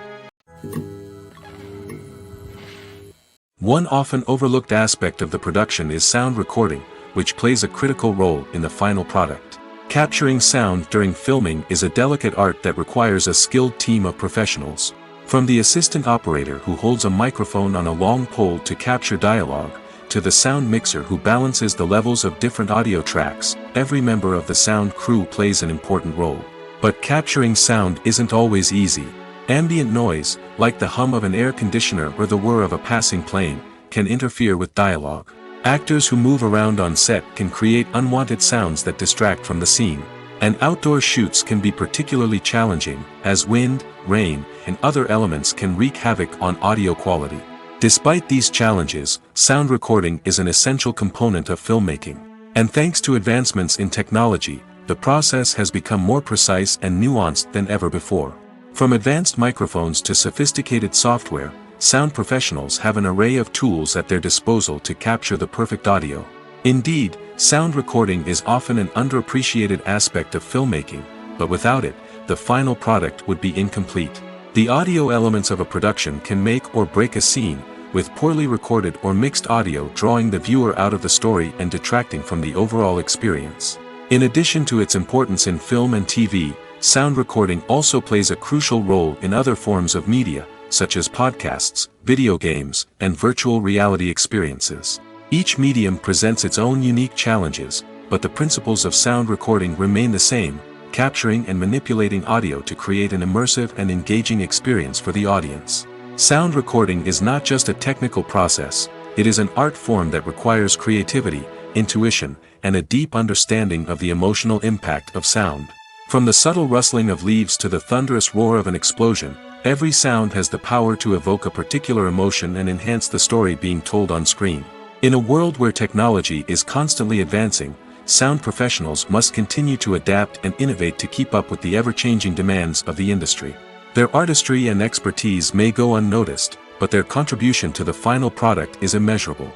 One often overlooked aspect of the production is sound recording, which plays a critical role in the final product. Capturing sound during filming is a delicate art that requires a skilled team of professionals. From the assistant operator who holds a microphone on a long pole to capture dialogue, to the sound mixer who balances the levels of different audio tracks, every member of the sound crew plays an important role. But capturing sound isn't always easy. Ambient noise, like the hum of an air conditioner or the whir of a passing plane, can interfere with dialogue. Actors who move around on set can create unwanted sounds that distract from the scene. And outdoor shoots can be particularly challenging, as wind, rain, and other elements can wreak havoc on audio quality. Despite these challenges, sound recording is an essential component of filmmaking. And thanks to advancements in technology, the process has become more precise and nuanced than ever before. From advanced microphones to sophisticated software, sound professionals have an array of tools at their disposal to capture the perfect audio. Indeed, sound recording is often an underappreciated aspect of filmmaking, but without it, the final product would be incomplete. The audio elements of a production can make or break a scene, with poorly recorded or mixed audio drawing the viewer out of the story and detracting from the overall experience. In addition to its importance in film and TV, sound recording also plays a crucial role in other forms of media, such as podcasts, video games, and virtual reality experiences. Each medium presents its own unique challenges, but the principles of sound recording remain the same, capturing and manipulating audio to create an immersive and engaging experience for the audience. Sound recording is not just a technical process, it is an art form that requires creativity, intuition, and a deep understanding of the emotional impact of sound. From the subtle rustling of leaves to the thunderous roar of an explosion, every sound has the power to evoke a particular emotion and enhance the story being told on screen. In a world where technology is constantly advancing, sound professionals must continue to adapt and innovate to keep up with the ever-changing demands of the industry. Their artistry and expertise may go unnoticed, but their contribution to the final product is immeasurable.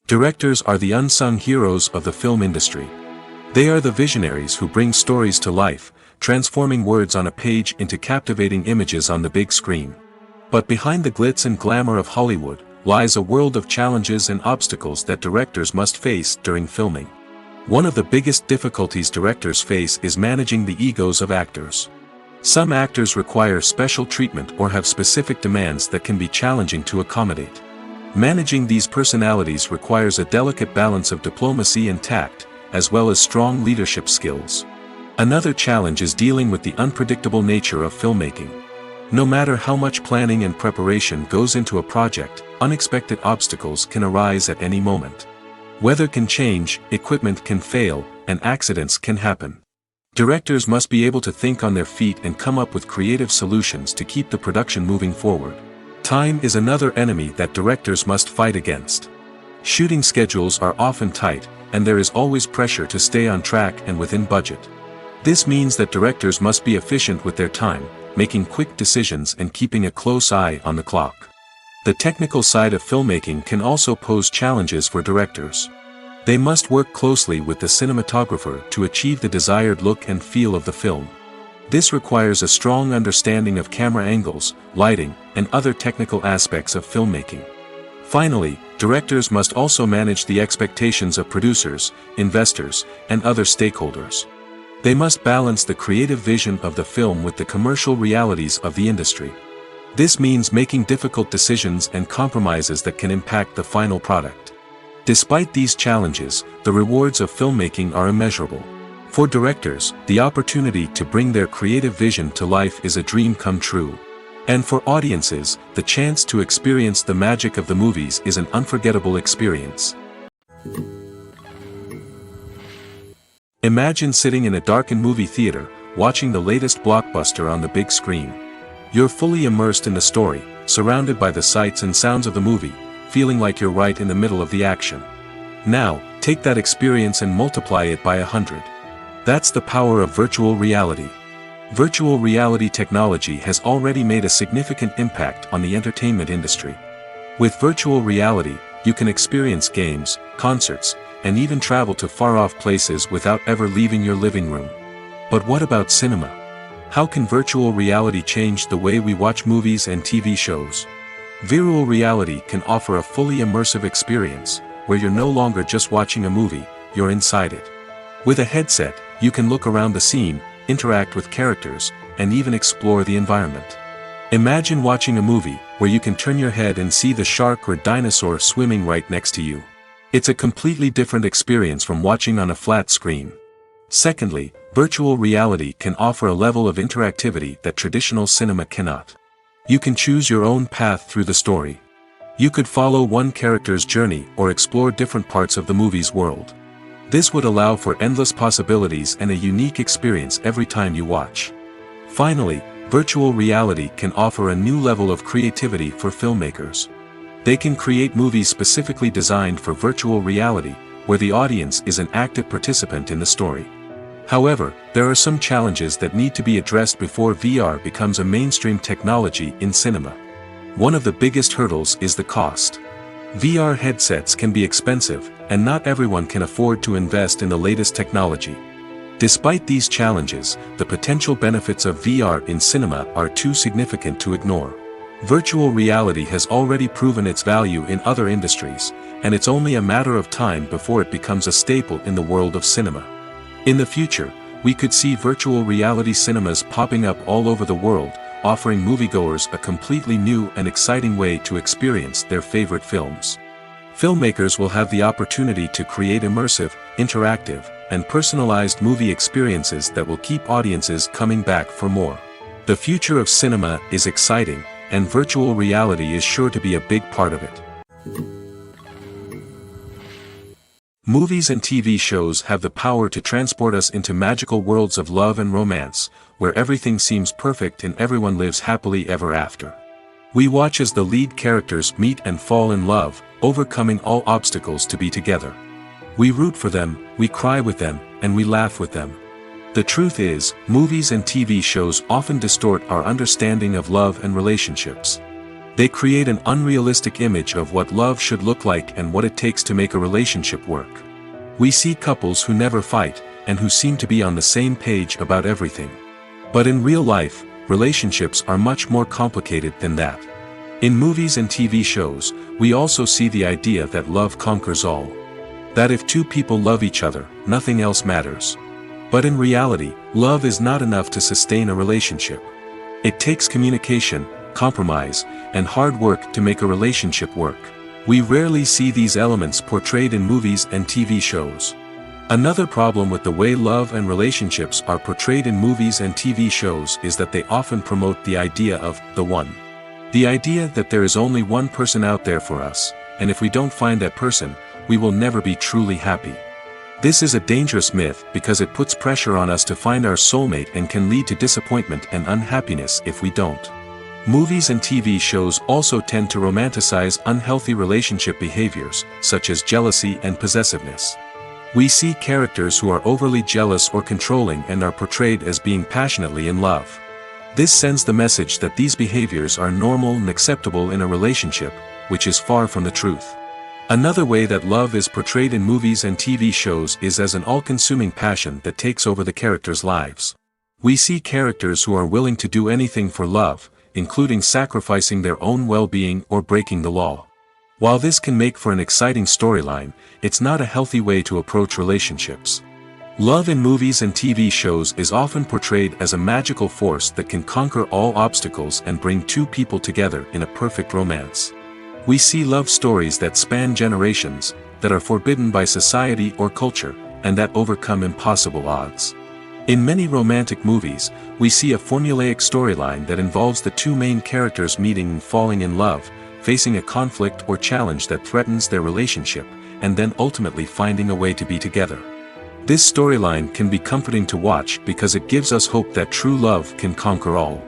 Directors are the unsung heroes of the film industry. They are the visionaries who bring stories to life, transforming words on a page into captivating images on the big screen. But behind the glitz and glamour of Hollywood, lies a world of challenges and obstacles that directors must face during filming. One of the biggest difficulties directors face is managing the egos of actors. Some actors require special treatment or have specific demands that can be challenging to accommodate. Managing these personalities requires a delicate balance of diplomacy and tact, as well as strong leadership skills. Another challenge is dealing with the unpredictable nature of filmmaking. No matter how much planning and preparation goes into a project, unexpected obstacles can arise at any moment. Weather can change, equipment can fail, and accidents can happen. Directors must be able to think on their feet and come up with creative solutions to keep the production moving forward. Time is another enemy that directors must fight against. Shooting schedules are often tight, and there is always pressure to stay on track and within budget. This means that directors must be efficient with their time, making quick decisions and keeping a close eye on the clock. The technical side of filmmaking can also pose challenges for directors. They must work closely with the cinematographer to achieve the desired look and feel of the film. This requires a strong understanding of camera angles, lighting, and other technical aspects of filmmaking. Finally, directors must also manage the expectations of producers, investors, and other stakeholders. They must balance the creative vision of the film with the commercial realities of the industry. This means making difficult decisions and compromises that can impact the final product. Despite these challenges, the rewards of filmmaking are immeasurable. For directors, the opportunity to bring their creative vision to life is a dream come true. And for audiences, the chance to experience the magic of the movies is an unforgettable experience. Imagine sitting in a darkened movie theater, watching the latest blockbuster on the big screen. You're fully immersed in the story, surrounded by the sights and sounds of the movie, feeling like you're right in the middle of the action. Now, take that experience and multiply it by 100. That's the power of virtual reality. Virtual reality technology has already made a significant impact on the entertainment industry. With virtual reality, you can experience games, concerts, and even travel to far-off places without ever leaving your living room. But what about cinema? How can virtual reality change the way we watch movies and TV shows? Virtual reality can offer a fully immersive experience, where you're no longer just watching a movie, you're inside it. With a headset, you can look around the scene, interact with characters, and even explore the environment. Imagine watching a movie, where you can turn your head and see the shark or dinosaur swimming right next to you. It's a completely different experience from watching on a flat screen. Secondly, virtual reality can offer a level of interactivity that traditional cinema cannot. You can choose your own path through the story. You could follow one character's journey or explore different parts of the movie's world. This would allow for endless possibilities and a unique experience every time you watch. Finally, Virtual reality can offer a new level of creativity for filmmakers. They can create movies specifically designed for virtual reality, where the audience is an active participant in the story. However, there are some challenges that need to be addressed before VR becomes a mainstream technology in cinema. One of the biggest hurdles is the cost. VR headsets can be expensive, and not everyone can afford to invest in the latest technology. Despite these challenges, the potential benefits of VR in cinema are too significant to ignore. Virtual reality has already proven its value in other industries, and it's only a matter of time before it becomes a staple in the world of cinema. In the future, we could see virtual reality cinemas popping up all over the world, offering moviegoers a completely new and exciting way to experience their favorite films. Filmmakers will have the opportunity to create immersive, interactive, and personalized movie experiences that will keep audiences coming back for more. The future of cinema is exciting, and virtual reality is sure to be a big part of it. Movies and TV shows have the power to transport us into magical worlds of love and romance, where everything seems perfect and everyone lives happily ever after. We watch as the lead characters meet and fall in love, overcoming all obstacles to be together. We root for them, we cry with them, and we laugh with them. The truth is, movies and TV shows often distort our understanding of love and relationships. They create an unrealistic image of what love should look like and what it takes to make a relationship work. We see couples who never fight, and who seem to be on the same page about everything. But in real life, relationships are much more complicated than that. In movies and TV shows, we also see the idea that love conquers all. That if two people love each other, nothing else matters. But in reality, love is not enough to sustain a relationship. It takes communication, compromise, and hard work to make a relationship work. We rarely see these elements portrayed in movies and TV shows. Another problem with the way love and relationships are portrayed in movies and TV shows is that they often promote the idea of the one. The idea that there is only one person out there for us, and if we don't find that person, we will never be truly happy. This is a dangerous myth because it puts pressure on us to find our soulmate and can lead to disappointment and unhappiness if we don't. Movies and TV shows also tend to romanticize unhealthy relationship behaviors, such as jealousy and possessiveness. We see characters who are overly jealous or controlling and are portrayed as being passionately in love. This sends the message that these behaviors are normal and acceptable in a relationship, which is far from the truth. Another way that love is portrayed in movies and TV shows is as an all-consuming passion that takes over the characters' lives. We see characters who are willing to do anything for love, including sacrificing their own well-being or breaking the law. While this can make for an exciting storyline, it's not a healthy way to approach relationships. Love in movies and TV shows is often portrayed as a magical force that can conquer all obstacles and bring two people together in a perfect romance. We see love stories that span generations, that are forbidden by society or culture, and that overcome impossible odds. In many romantic movies, we see a formulaic storyline that involves the two main characters meeting and falling in love, facing a conflict or challenge that threatens their relationship, and then ultimately finding a way to be together. This storyline can be comforting to watch because it gives us hope that true love can conquer all.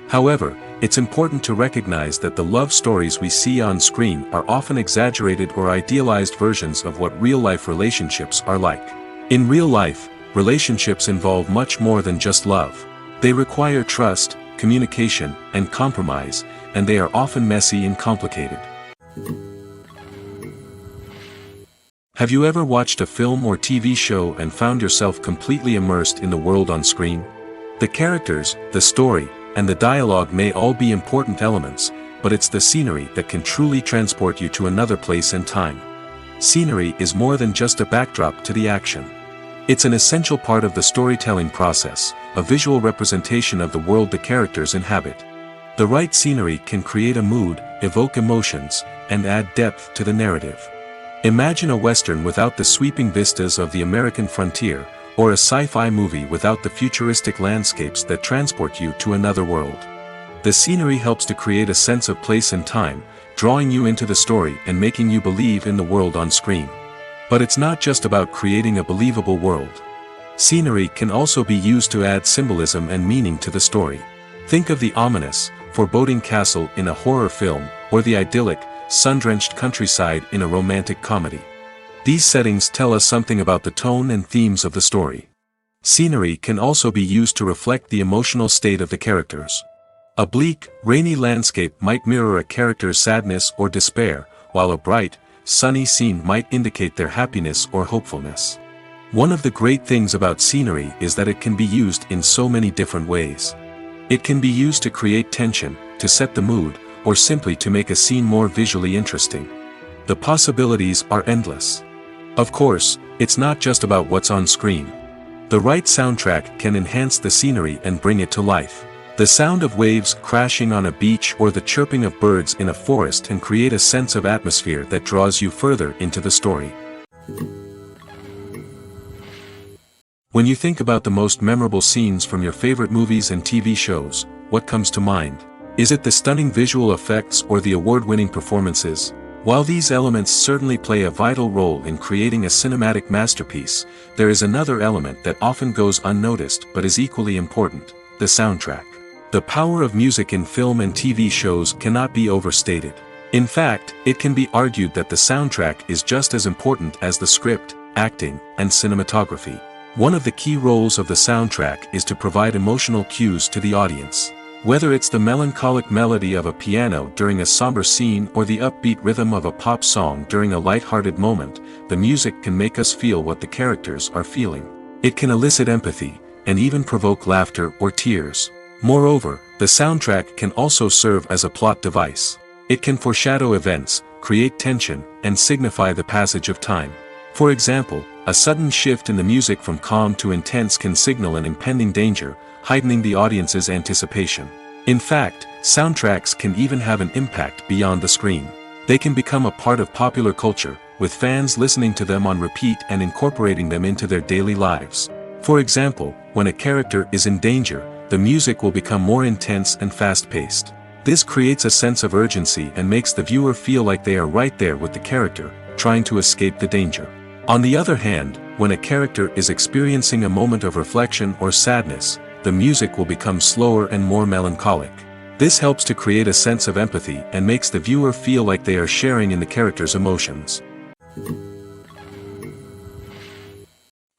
However, it's important to recognize that the love stories we see on screen are often exaggerated or idealized versions of what real-life relationships are like. In real life, relationships involve much more than just love. They require trust, communication, and compromise, and they are often messy and complicated. Have you ever watched a film or TV show and found yourself completely immersed in the world on screen? The characters, the story, and the dialogue may all be important elements, but it's the scenery that can truly transport you to another place and time. Scenery is more than just a backdrop to the action. It's an essential part of the storytelling process, a visual representation of the world the characters inhabit. The right scenery can create a mood, evoke emotions, and add depth to the narrative. Imagine a Western without the sweeping vistas of the American frontier, or a sci-fi movie without the futuristic landscapes that transport you to another world. The scenery helps to create a sense of place and time, drawing you into the story and making you believe in the world on screen. But it's not just about creating a believable world. Scenery can also be used to add symbolism and meaning to the story. Think of the ominous, foreboding castle in a horror film, or the idyllic, sun-drenched countryside in a romantic comedy. These settings tell us something about the tone and themes of the story. Scenery can also be used to reflect the emotional state of the characters. A bleak, rainy landscape might mirror a character's sadness or despair, while a bright, sunny scene might indicate their happiness or hopefulness. One of the great things about scenery is that it can be used in so many different ways. It can be used to create tension, to set the mood, or simply to make a scene more visually interesting. The possibilities are endless. Of course, it's not just about what's on screen. The right soundtrack can enhance the scenery and bring it to life. The sound of waves crashing on a beach or the chirping of birds in a forest can create a sense of atmosphere that draws you further into the story. When you think about the most memorable scenes from your favorite movies and TV shows, what comes to mind? Is it the stunning visual effects or the award-winning performances? While these elements certainly play a vital role in creating a cinematic masterpiece, there is another element that often goes unnoticed but is equally important: the soundtrack. The power of music in film and TV shows cannot be overstated. In fact, it can be argued that the soundtrack is just as important as the script, acting, and cinematography. One of the key roles of the soundtrack is to provide emotional cues to the audience. Whether it's the melancholic melody of a piano during a somber scene or the upbeat rhythm of a pop song during a light-hearted moment, the music can make us feel what the characters are feeling. It can elicit empathy, and even provoke laughter or tears. Moreover, the soundtrack can also serve as a plot device. It can foreshadow events, create tension, and signify the passage of time. For example, a sudden shift in the music from calm to intense can signal an impending danger, heightening the audience's anticipation. In fact, soundtracks can even have an impact beyond the screen. They can become a part of popular culture, with fans listening to them on repeat and incorporating them into their daily lives. For example, when a character is in danger, the music will become more intense and fast-paced. This creates a sense of urgency and makes the viewer feel like they are right there with the character, trying to escape the danger. On the other hand, when a character is experiencing a moment of reflection or sadness, the music will become slower and more melancholic. This helps to create a sense of empathy and makes the viewer feel like they are sharing in the character's emotions.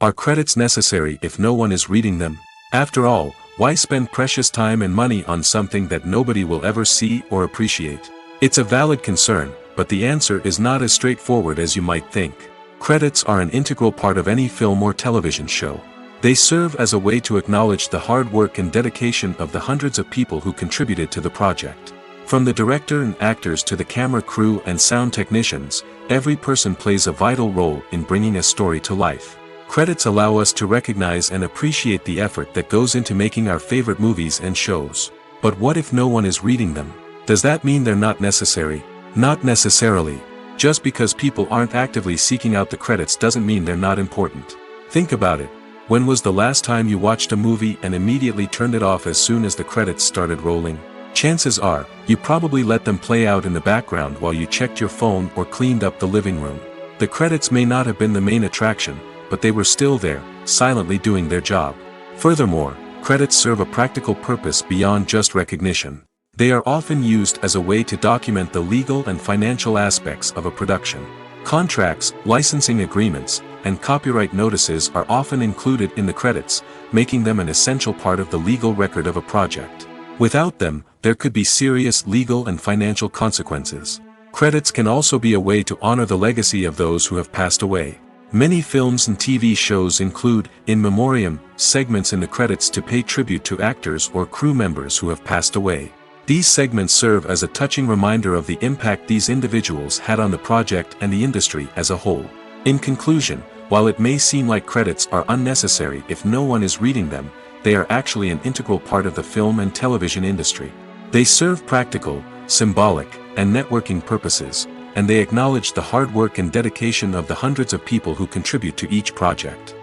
Are credits necessary if no one is reading them? After all, why spend precious time and money on something that nobody will ever see or appreciate? It's a valid concern, but the answer is not as straightforward as you might think. Credits are an integral part of any film or television show. They serve as a way to acknowledge the hard work and dedication of the hundreds of people who contributed to the project. From the director and actors to the camera crew and sound technicians, every person plays a vital role in bringing a story to life. Credits allow us to recognize and appreciate the effort that goes into making our favorite movies and shows. But what if no one is reading them? Does that mean they're not necessary? Not necessarily. Just because people aren't actively seeking out the credits doesn't mean they're not important. Think about it. When was the last time you watched a movie and immediately turned it off as soon as the credits started rolling? Chances are, you probably let them play out in the background while you checked your phone or cleaned up the living room. The credits may not have been the main attraction, but they were still there, silently doing their job. Furthermore, credits serve a practical purpose beyond just recognition. They are often used as a way to document the legal and financial aspects of a production. Contracts, licensing agreements, and copyright notices are often included in the credits, making them an essential part of the legal record of a project. Without them, there could be serious legal and financial consequences. Credits can also be a way to honor the legacy of those who have passed away. Many films and TV shows include in memoriam segments in the credits to pay tribute to actors or crew members who have passed away. These segments serve as a touching reminder of the impact these individuals had on the project and the industry as a whole. In conclusion, while it may seem like credits are unnecessary if no one is reading them, they are actually an integral part of the film and television industry. They serve practical, symbolic, and networking purposes, and they acknowledge the hard work and dedication of the hundreds of people who contribute to each project.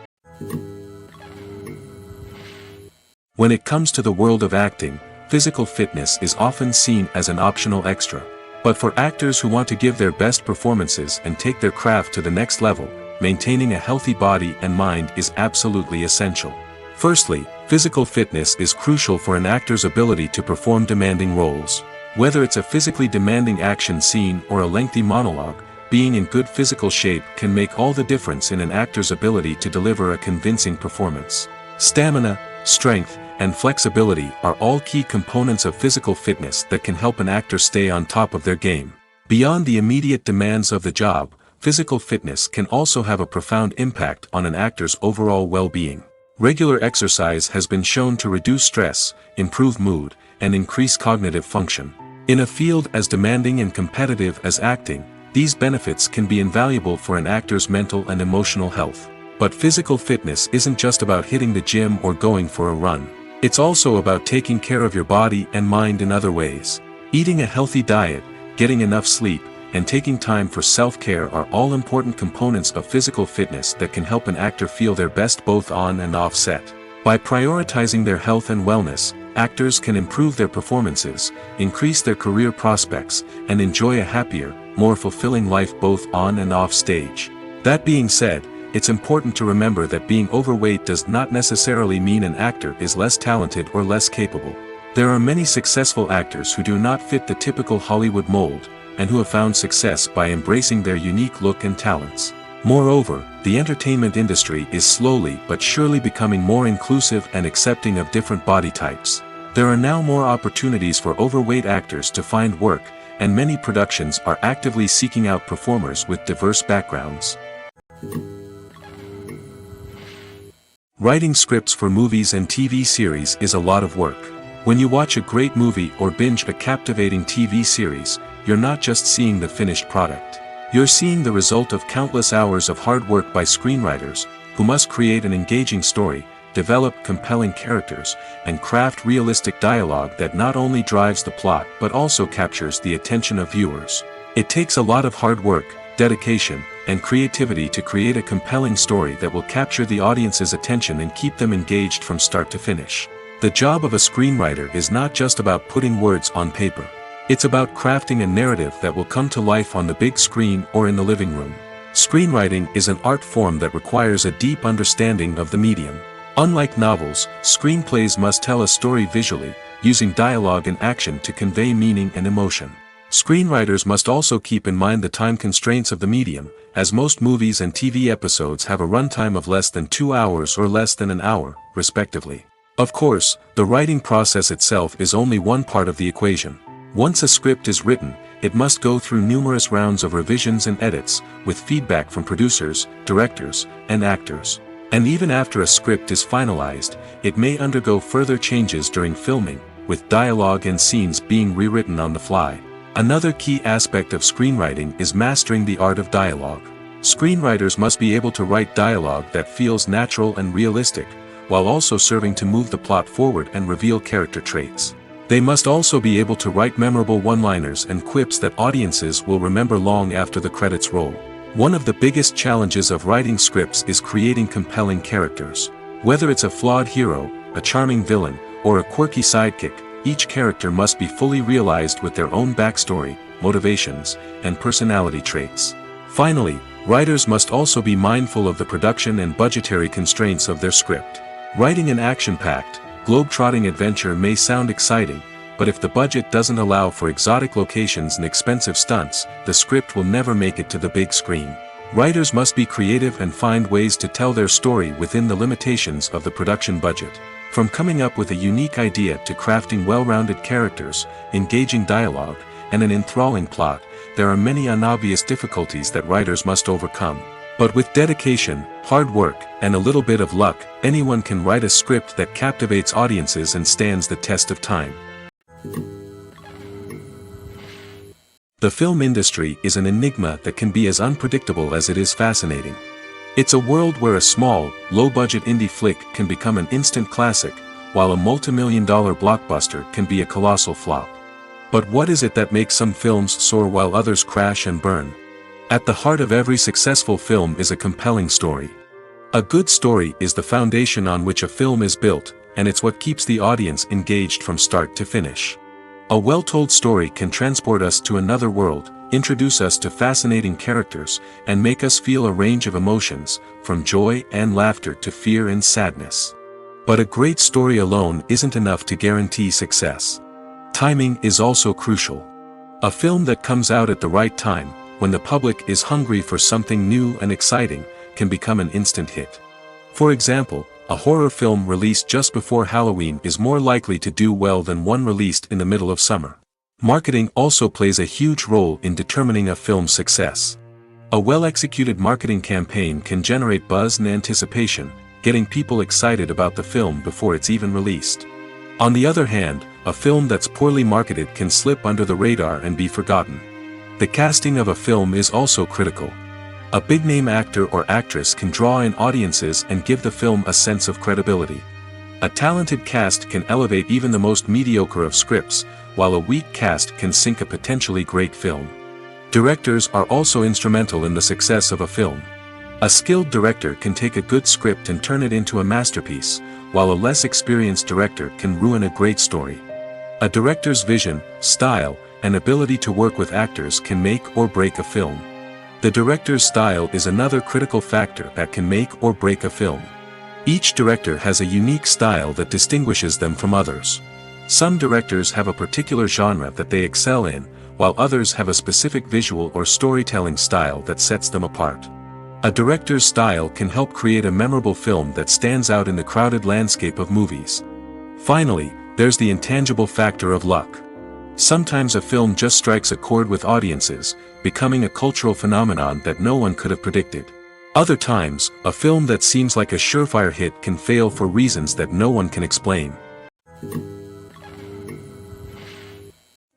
When it comes to the world of acting, physical fitness is often seen as an optional extra. But for actors who want to give their best performances and take their craft to the next level, maintaining a healthy body and mind is absolutely essential. Firstly, physical fitness is crucial for an actor's ability to perform demanding roles. Whether it's a physically demanding action scene or a lengthy monologue, being in good physical shape can make all the difference in an actor's ability to deliver a convincing performance. Stamina, strength, and flexibility are all key components of physical fitness that can help an actor stay on top of their game. Beyond the immediate demands of the job, physical fitness can also have a profound impact on an actor's overall well-being. Regular exercise has been shown to reduce stress, improve mood, and increase cognitive function. In a field as demanding and competitive as acting, these benefits can be invaluable for an actor's mental and emotional health. But physical fitness isn't just about hitting the gym or going for a run. It's also about taking care of your body and mind in other ways. Eating a healthy diet, getting enough sleep, and taking time for self-care are all important components of physical fitness that can help an actor feel their best both on and off set. By prioritizing their health and wellness, actors can improve their performances, increase their career prospects, and enjoy a happier, more fulfilling life both on and off stage. That being said, it's important to remember that being overweight does not necessarily mean an actor is less talented or less capable. There are many successful actors who do not fit the typical Hollywood mold, and who have found success by embracing their unique look and talents. Moreover, the entertainment industry is slowly but surely becoming more inclusive and accepting of different body types. There are now more opportunities for overweight actors to find work, and many productions are actively seeking out performers with diverse backgrounds. Writing scripts for movies and TV series is a lot of work. When you watch a great movie or binge a captivating TV series, you're not just seeing the finished product. You're seeing the result of countless hours of hard work by screenwriters, who must create an engaging story, develop compelling characters, and craft realistic dialogue that not only drives the plot but also captures the attention of viewers. It takes a lot of hard work, dedication, and creativity to create a compelling story that will capture the audience's attention and keep them engaged from start to finish. The job of a screenwriter is not just about putting words on paper. It's about crafting a narrative that will come to life on the big screen or in the living room. Screenwriting is an art form that requires a deep understanding of the medium. Unlike novels, screenplays must tell a story visually, using dialogue and action to convey meaning and emotion. Screenwriters must also keep in mind the time constraints of the medium, as most movies and TV episodes have a runtime of less than 2 hours or less than an hour, respectively. Of course, the writing process itself is only one part of the equation. Once a script is written, it must go through numerous rounds of revisions and edits, with feedback from producers, directors, and actors. And even after a script is finalized, it may undergo further changes during filming, with dialogue and scenes being rewritten on the fly. Another key aspect of screenwriting is mastering the art of dialogue. Screenwriters must be able to write dialogue that feels natural and realistic, while also serving to move the plot forward and reveal character traits. They must also be able to write memorable one-liners and quips that audiences will remember long after the credits roll. One of the biggest challenges of writing scripts is creating compelling characters. Whether it's a flawed hero, a charming villain, or a quirky sidekick, each character must be fully realized with their own backstory, motivations, and personality traits. Finally, writers must also be mindful of the production and budgetary constraints of their script. Writing an action-packed, globe-trotting adventure may sound exciting, but if the budget doesn't allow for exotic locations and expensive stunts, the script will never make it to the big screen. Writers must be creative and find ways to tell their story within the limitations of the production budget. From coming up with a unique idea to crafting well-rounded characters, engaging dialogue, and an enthralling plot, there are many unobvious difficulties that writers must overcome. But with dedication, hard work, and a little bit of luck, anyone can write a script that captivates audiences and stands the test of time. The film industry is an enigma that can be as unpredictable as it is fascinating. It's a world where a small, low-budget indie flick can become an instant classic, while a multi-million-dollar blockbuster can be a colossal flop. But what is it that makes some films soar while others crash and burn? At the heart of every successful film is a compelling story. A good story is the foundation on which a film is built, and it's what keeps the audience engaged from start to finish. A well-told story can transport us to another world, introduce us to fascinating characters, and make us feel a range of emotions, from joy and laughter to fear and sadness. But a great story alone isn't enough to guarantee success. Timing is also crucial. A film that comes out at the right time, when the public is hungry for something new and exciting, can become an instant hit. For example, a horror film released just before Halloween is more likely to do well than one released in the middle of summer. Marketing also plays a huge role in determining a film's success. A well-executed marketing campaign can generate buzz and anticipation, getting people excited about the film before it's even released. On the other hand, a film that's poorly marketed can slip under the radar and be forgotten. The casting of a film is also critical. A big-name actor or actress can draw in audiences and give the film a sense of credibility. A talented cast can elevate even the most mediocre of scripts, while a weak cast can sink a potentially great film. Directors are also instrumental in the success of a film. A skilled director can take a good script and turn it into a masterpiece, while a less experienced director can ruin a great story. A director's vision, style, and ability to work with actors can make or break a film. The director's style is another critical factor that can make or break a film. Each director has a unique style that distinguishes them from others. Some directors have a particular genre that they excel in, while others have a specific visual or storytelling style that sets them apart. A director's style can help create a memorable film that stands out in the crowded landscape of movies. Finally, there's the intangible factor of luck. Sometimes a film just strikes a chord with audiences, becoming a cultural phenomenon that no one could have predicted. Other times, a film that seems like a surefire hit can fail for reasons that no one can explain.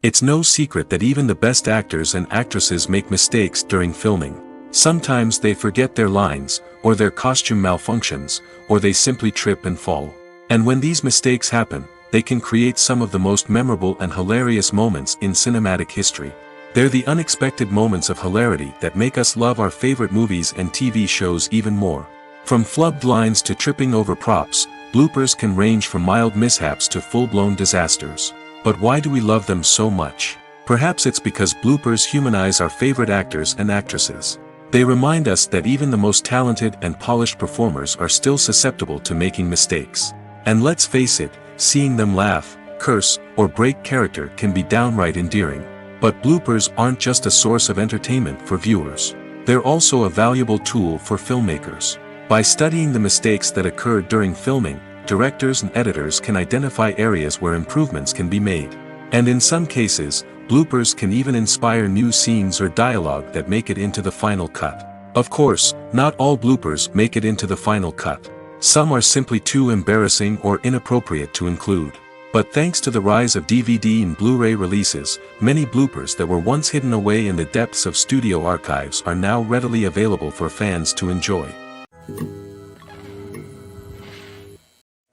It's no secret that even the best actors and actresses make mistakes during filming. Sometimes they forget their lines, or their costume malfunctions, or they simply trip and fall. And when these mistakes happen, they can create some of the most memorable and hilarious moments in cinematic history. They're the unexpected moments of hilarity that make us love our favorite movies and TV shows even more. From flubbed lines to tripping over props, bloopers can range from mild mishaps to full-blown disasters. But why do we love them so much? Perhaps it's because bloopers humanize our favorite actors and actresses. They remind us that even the most talented and polished performers are still susceptible to making mistakes. And let's face it, seeing them laugh, curse, or break character can be downright endearing. But bloopers aren't just a source of entertainment for viewers. They're also a valuable tool for filmmakers. By studying the mistakes that occurred during filming, directors and editors can identify areas where improvements can be made. And in some cases, bloopers can even inspire new scenes or dialogue that make it into the final cut. Of course, not all bloopers make it into the final cut. Some are simply too embarrassing or inappropriate to include. But thanks to the rise of DVD and Blu-ray releases, many bloopers that were once hidden away in the depths of studio archives are now readily available for fans to enjoy.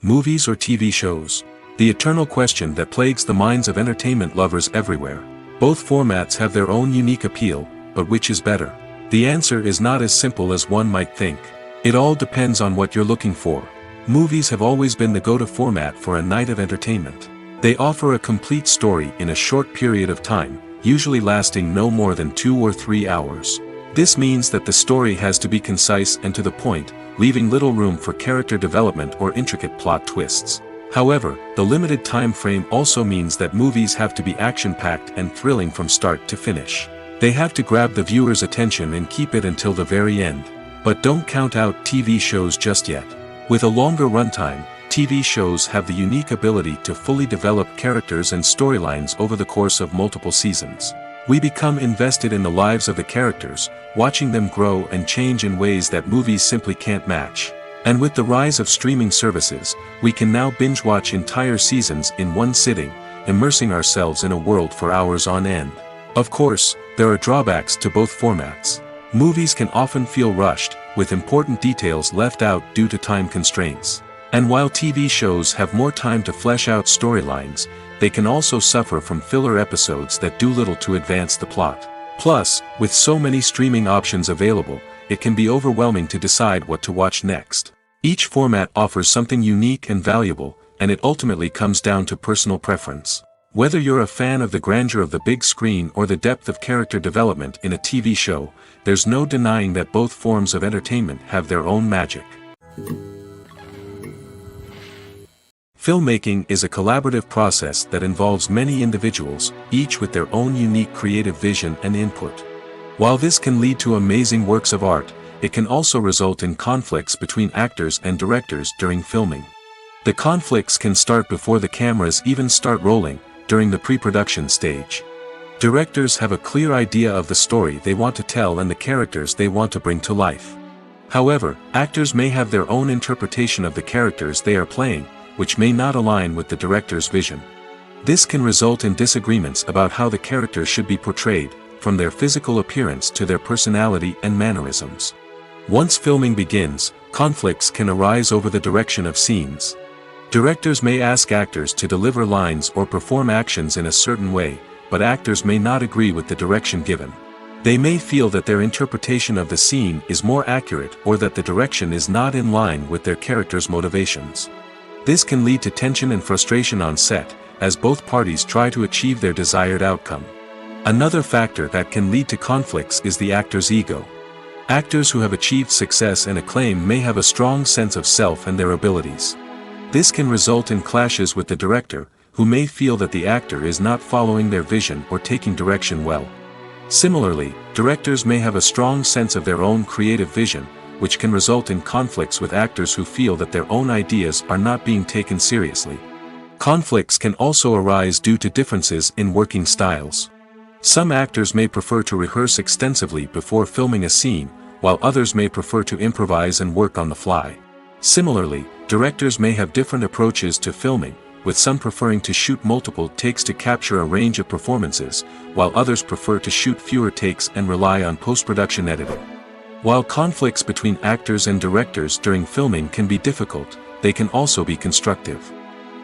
Movies or TV shows? The eternal question that plagues the minds of entertainment lovers everywhere. Both formats have their own unique appeal, but which is better? The answer is not as simple as one might think. It all depends on what you're looking for. Movies have always been the go-to format for a night of entertainment. They offer a complete story in a short period of time, usually lasting no more than 2 or 3 hours. This means that the story has to be concise and to the point, leaving little room for character development or intricate plot twists. However, the limited time frame also means that movies have to be action-packed and thrilling from start to finish. They have to grab the viewer's attention and keep it until the very end. But don't count out TV shows just yet. With a longer runtime, TV shows have the unique ability to fully develop characters and storylines over the course of multiple seasons. We become invested in the lives of the characters, watching them grow and change in ways that movies simply can't match. And with the rise of streaming services, we can now binge-watch entire seasons in one sitting, immersing ourselves in a world for hours on end. Of course, there are drawbacks to both formats. Movies can often feel rushed, with important details left out due to time constraints. And while TV shows have more time to flesh out storylines, they can also suffer from filler episodes that do little to advance the plot. Plus, with so many streaming options available, it can be overwhelming to decide what to watch next. Each format offers something unique and valuable, and it ultimately comes down to personal preference. Whether you're a fan of the grandeur of the big screen or the depth of character development in a TV show, there's no denying that both forms of entertainment have their own magic. Filmmaking is a collaborative process that involves many individuals, each with their own unique creative vision and input. While this can lead to amazing works of art, it can also result in conflicts between actors and directors during filming. The conflicts can start before the cameras even start rolling, during the pre-production stage. Directors have a clear idea of the story they want to tell and the characters they want to bring to life. However, actors may have their own interpretation of the characters they are playing, which may not align with the director's vision. This can result in disagreements about how the characters should be portrayed, from their physical appearance to their personality and mannerisms. Once filming begins, conflicts can arise over the direction of scenes. Directors may ask actors to deliver lines or perform actions in a certain way, but actors may not agree with the direction given. They may feel that their interpretation of the scene is more accurate or that the direction is not in line with their character's motivations. This can lead to tension and frustration on set, as both parties try to achieve their desired outcome. Another factor that can lead to conflicts is the actor's ego. Actors who have achieved success and acclaim may have a strong sense of self and their abilities. This can result in clashes with the director, who may feel that the actor is not following their vision or taking direction well. Similarly, directors may have a strong sense of their own creative vision, which can result in conflicts with actors who feel that their own ideas are not being taken seriously. Conflicts can also arise due to differences in working styles. Some actors may prefer to rehearse extensively before filming a scene, while others may prefer to improvise and work on the fly. Similarly, directors may have different approaches to filming, with some preferring to shoot multiple takes to capture a range of performances, while others prefer to shoot fewer takes and rely on post-production editing. While conflicts between actors and directors during filming can be difficult, they can also be constructive.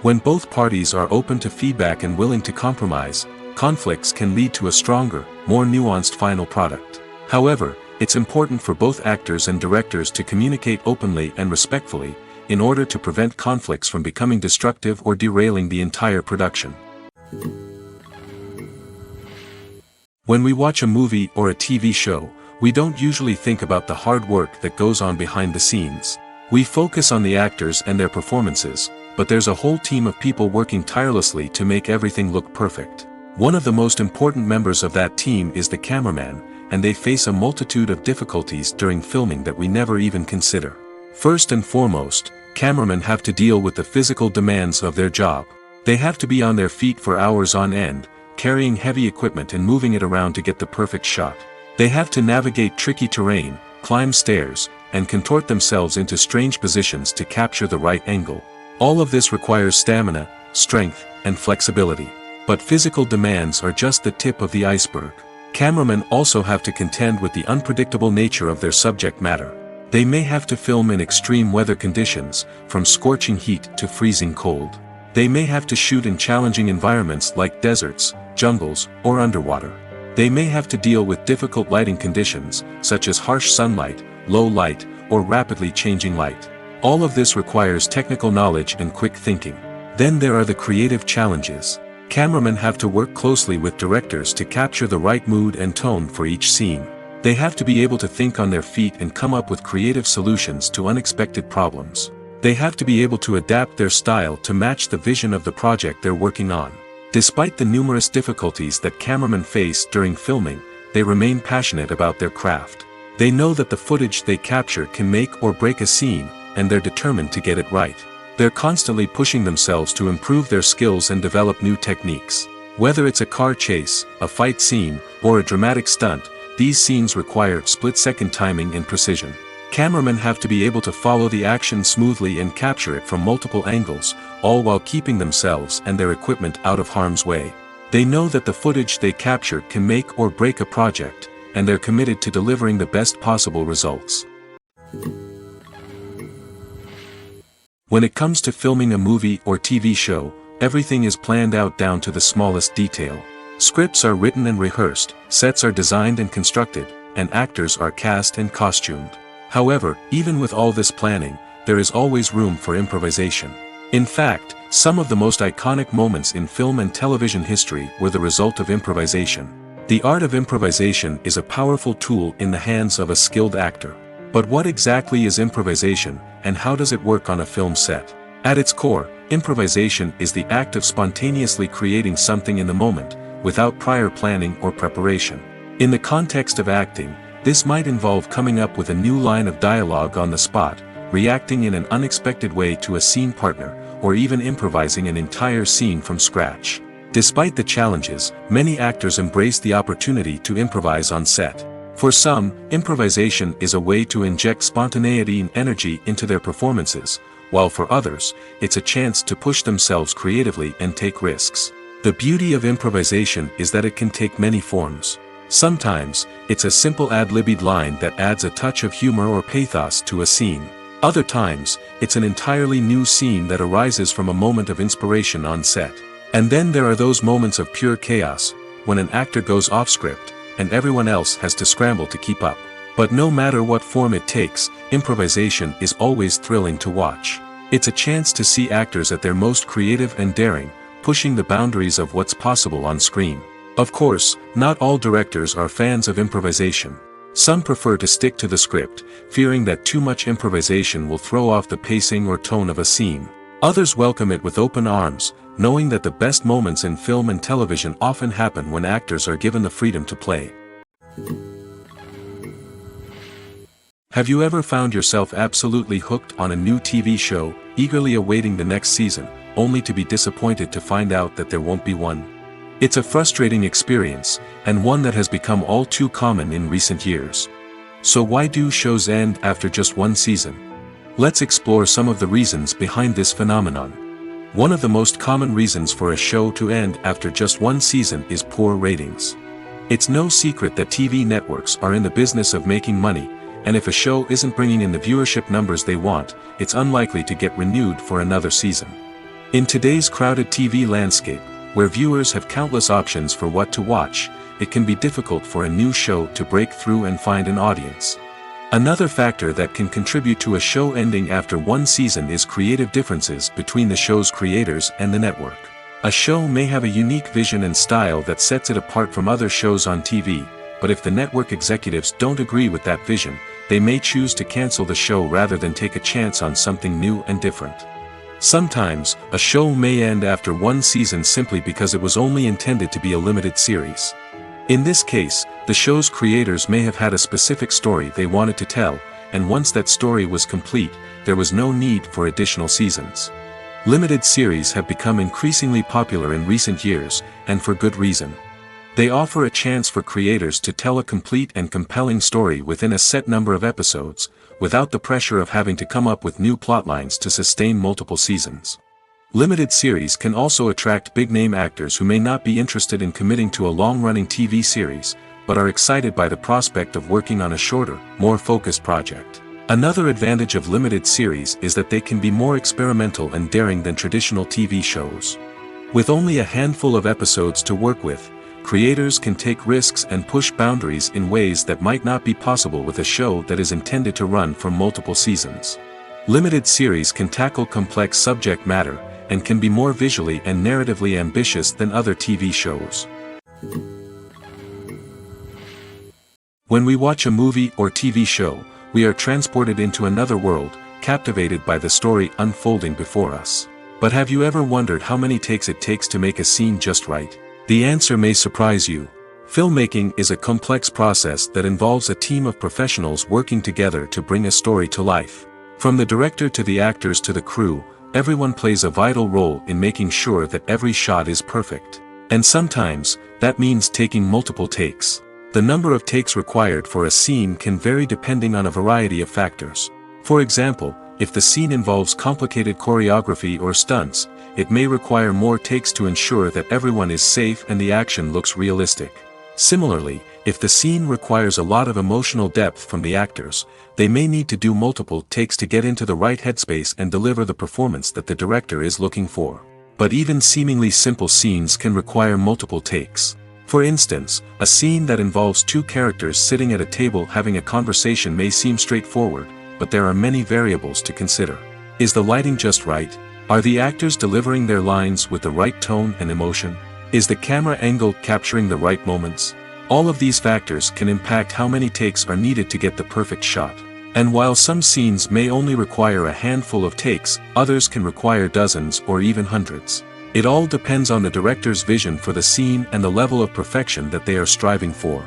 When both parties are open to feedback and willing to compromise, conflicts can lead to a stronger, more nuanced final product. However, it's important for both actors and directors to communicate openly and respectfully, in order to prevent conflicts from becoming destructive or derailing the entire production. When we watch a movie or a TV show, we don't usually think about the hard work that goes on behind the scenes. We focus on the actors and their performances, but there's a whole team of people working tirelessly to make everything look perfect. One of the most important members of that team is the cameraman, and they face a multitude of difficulties during filming that we never even consider. First and foremost, cameramen have to deal with the physical demands of their job. They have to be on their feet for hours on end, carrying heavy equipment and moving it around to get the perfect shot. They have to navigate tricky terrain, climb stairs, and contort themselves into strange positions to capture the right angle. All of this requires stamina, strength, and flexibility. But physical demands are just the tip of the iceberg. Cameramen also have to contend with the unpredictable nature of their subject matter. They may have to film in extreme weather conditions, from scorching heat to freezing cold. They may have to shoot in challenging environments like deserts, jungles, or underwater. They may have to deal with difficult lighting conditions, such as harsh sunlight, low light, or rapidly changing light. All of this requires technical knowledge and quick thinking. Then there are the creative challenges. Cameramen have to work closely with directors to capture the right mood and tone for each scene. They have to be able to think on their feet and come up with creative solutions to unexpected problems. They have to be able to adapt their style to match the vision of the project they're working on. Despite the numerous difficulties that cameramen face during filming, they remain passionate about their craft. They know that the footage they capture can make or break a scene, and they're determined to get it right. They're constantly pushing themselves to improve their skills and develop new techniques. Whether it's a car chase, a fight scene, or a dramatic stunt, these scenes require split-second timing and precision. Cameramen have to be able to follow the action smoothly and capture it from multiple angles, all while keeping themselves and their equipment out of harm's way. They know that the footage they capture can make or break a project, and they're committed to delivering the best possible results. When it comes to filming a movie or TV show, everything is planned out down to the smallest detail. Scripts are written and rehearsed, sets are designed and constructed, and actors are cast and costumed. However, even with all this planning, there is always room for improvisation. In fact, some of the most iconic moments in film and television history were the result of improvisation. The art of improvisation is a powerful tool in the hands of a skilled actor. But what exactly is improvisation, and how does it work on a film set? At its core, improvisation is the act of spontaneously creating something in the moment, without prior planning or preparation. In the context of acting, this might involve coming up with a new line of dialogue on the spot, reacting in an unexpected way to a scene partner, or even improvising an entire scene from scratch. Despite the challenges, many actors embrace the opportunity to improvise on set. For some, improvisation is a way to inject spontaneity and energy into their performances, while for others, it's a chance to push themselves creatively and take risks. The beauty of improvisation is that it can take many forms. Sometimes, it's a simple ad-libbed line that adds a touch of humor or pathos to a scene. Other times, it's an entirely new scene that arises from a moment of inspiration on set. And then there are those moments of pure chaos, when an actor goes off script, and everyone else has to scramble to keep up. But no matter what form it takes, improvisation is always thrilling to watch. It's a chance to see actors at their most creative and daring, pushing the boundaries of what's possible on screen. Of course, not all directors are fans of improvisation. Some prefer to stick to the script, fearing that too much improvisation will throw off the pacing or tone of a scene. Others welcome it with open arms, knowing that the best moments in film and television often happen when actors are given the freedom to play. Have you ever found yourself absolutely hooked on a new TV show, eagerly awaiting the next season, only to be disappointed to find out that there won't be one? It's a frustrating experience, and one that has become all too common in recent years. So why do shows end after just one season? Let's explore some of the reasons behind this phenomenon. One of the most common reasons for a show to end after just one season is poor ratings. It's no secret that TV networks are in the business of making money, and if a show isn't bringing in the viewership numbers they want, it's unlikely to get renewed for another season. In today's crowded TV landscape, where viewers have countless options for what to watch, it can be difficult for a new show to break through and find an audience. Another factor that can contribute to a show ending after one season is creative differences between the show's creators and the network. A show may have a unique vision and style that sets it apart from other shows on TV, but if the network executives don't agree with that vision, they may choose to cancel the show rather than take a chance on something new and different. Sometimes, a show may end after one season simply because it was only intended to be a limited series. In this case, the show's creators may have had a specific story they wanted to tell, and once that story was complete, there was no need for additional seasons. Limited series have become increasingly popular in recent years, and for good reason. They offer a chance for creators to tell a complete and compelling story within a set number of episodes, without the pressure of having to come up with new plotlines to sustain multiple seasons. Limited series can also attract big-name actors who may not be interested in committing to a long-running TV series, but are excited by the prospect of working on a shorter, more focused project. Another advantage of limited series is that they can be more experimental and daring than traditional TV shows. With only a handful of episodes to work with, creators can take risks and push boundaries in ways that might not be possible with a show that is intended to run for multiple seasons. Limited series can tackle complex subject matter, and can be more visually and narratively ambitious than other TV shows. When we watch a movie or TV show, we are transported into another world, captivated by the story unfolding before us. But have you ever wondered how many takes it takes to make a scene just right? The answer may surprise you. Filmmaking is a complex process that involves a team of professionals working together to bring a story to life. From the director to the actors to the crew, everyone plays a vital role in making sure that every shot is perfect. And sometimes, that means taking multiple takes. The number of takes required for a scene can vary depending on a variety of factors. For example, if the scene involves complicated choreography or stunts, it may require more takes to ensure that everyone is safe and the action looks realistic. Similarly, if the scene requires a lot of emotional depth from the actors, they may need to do multiple takes to get into the right headspace and deliver the performance that the director is looking for. But even seemingly simple scenes can require multiple takes. For instance, a scene that involves two characters sitting at a table having a conversation may seem straightforward, but there are many variables to consider. Is the lighting just right? Are the actors delivering their lines with the right tone and emotion? Is the camera angle capturing the right moments? All of these factors can impact how many takes are needed to get the perfect shot. And while some scenes may only require a handful of takes, others can require dozens or even hundreds. It all depends on the director's vision for the scene and the level of perfection that they are striving for.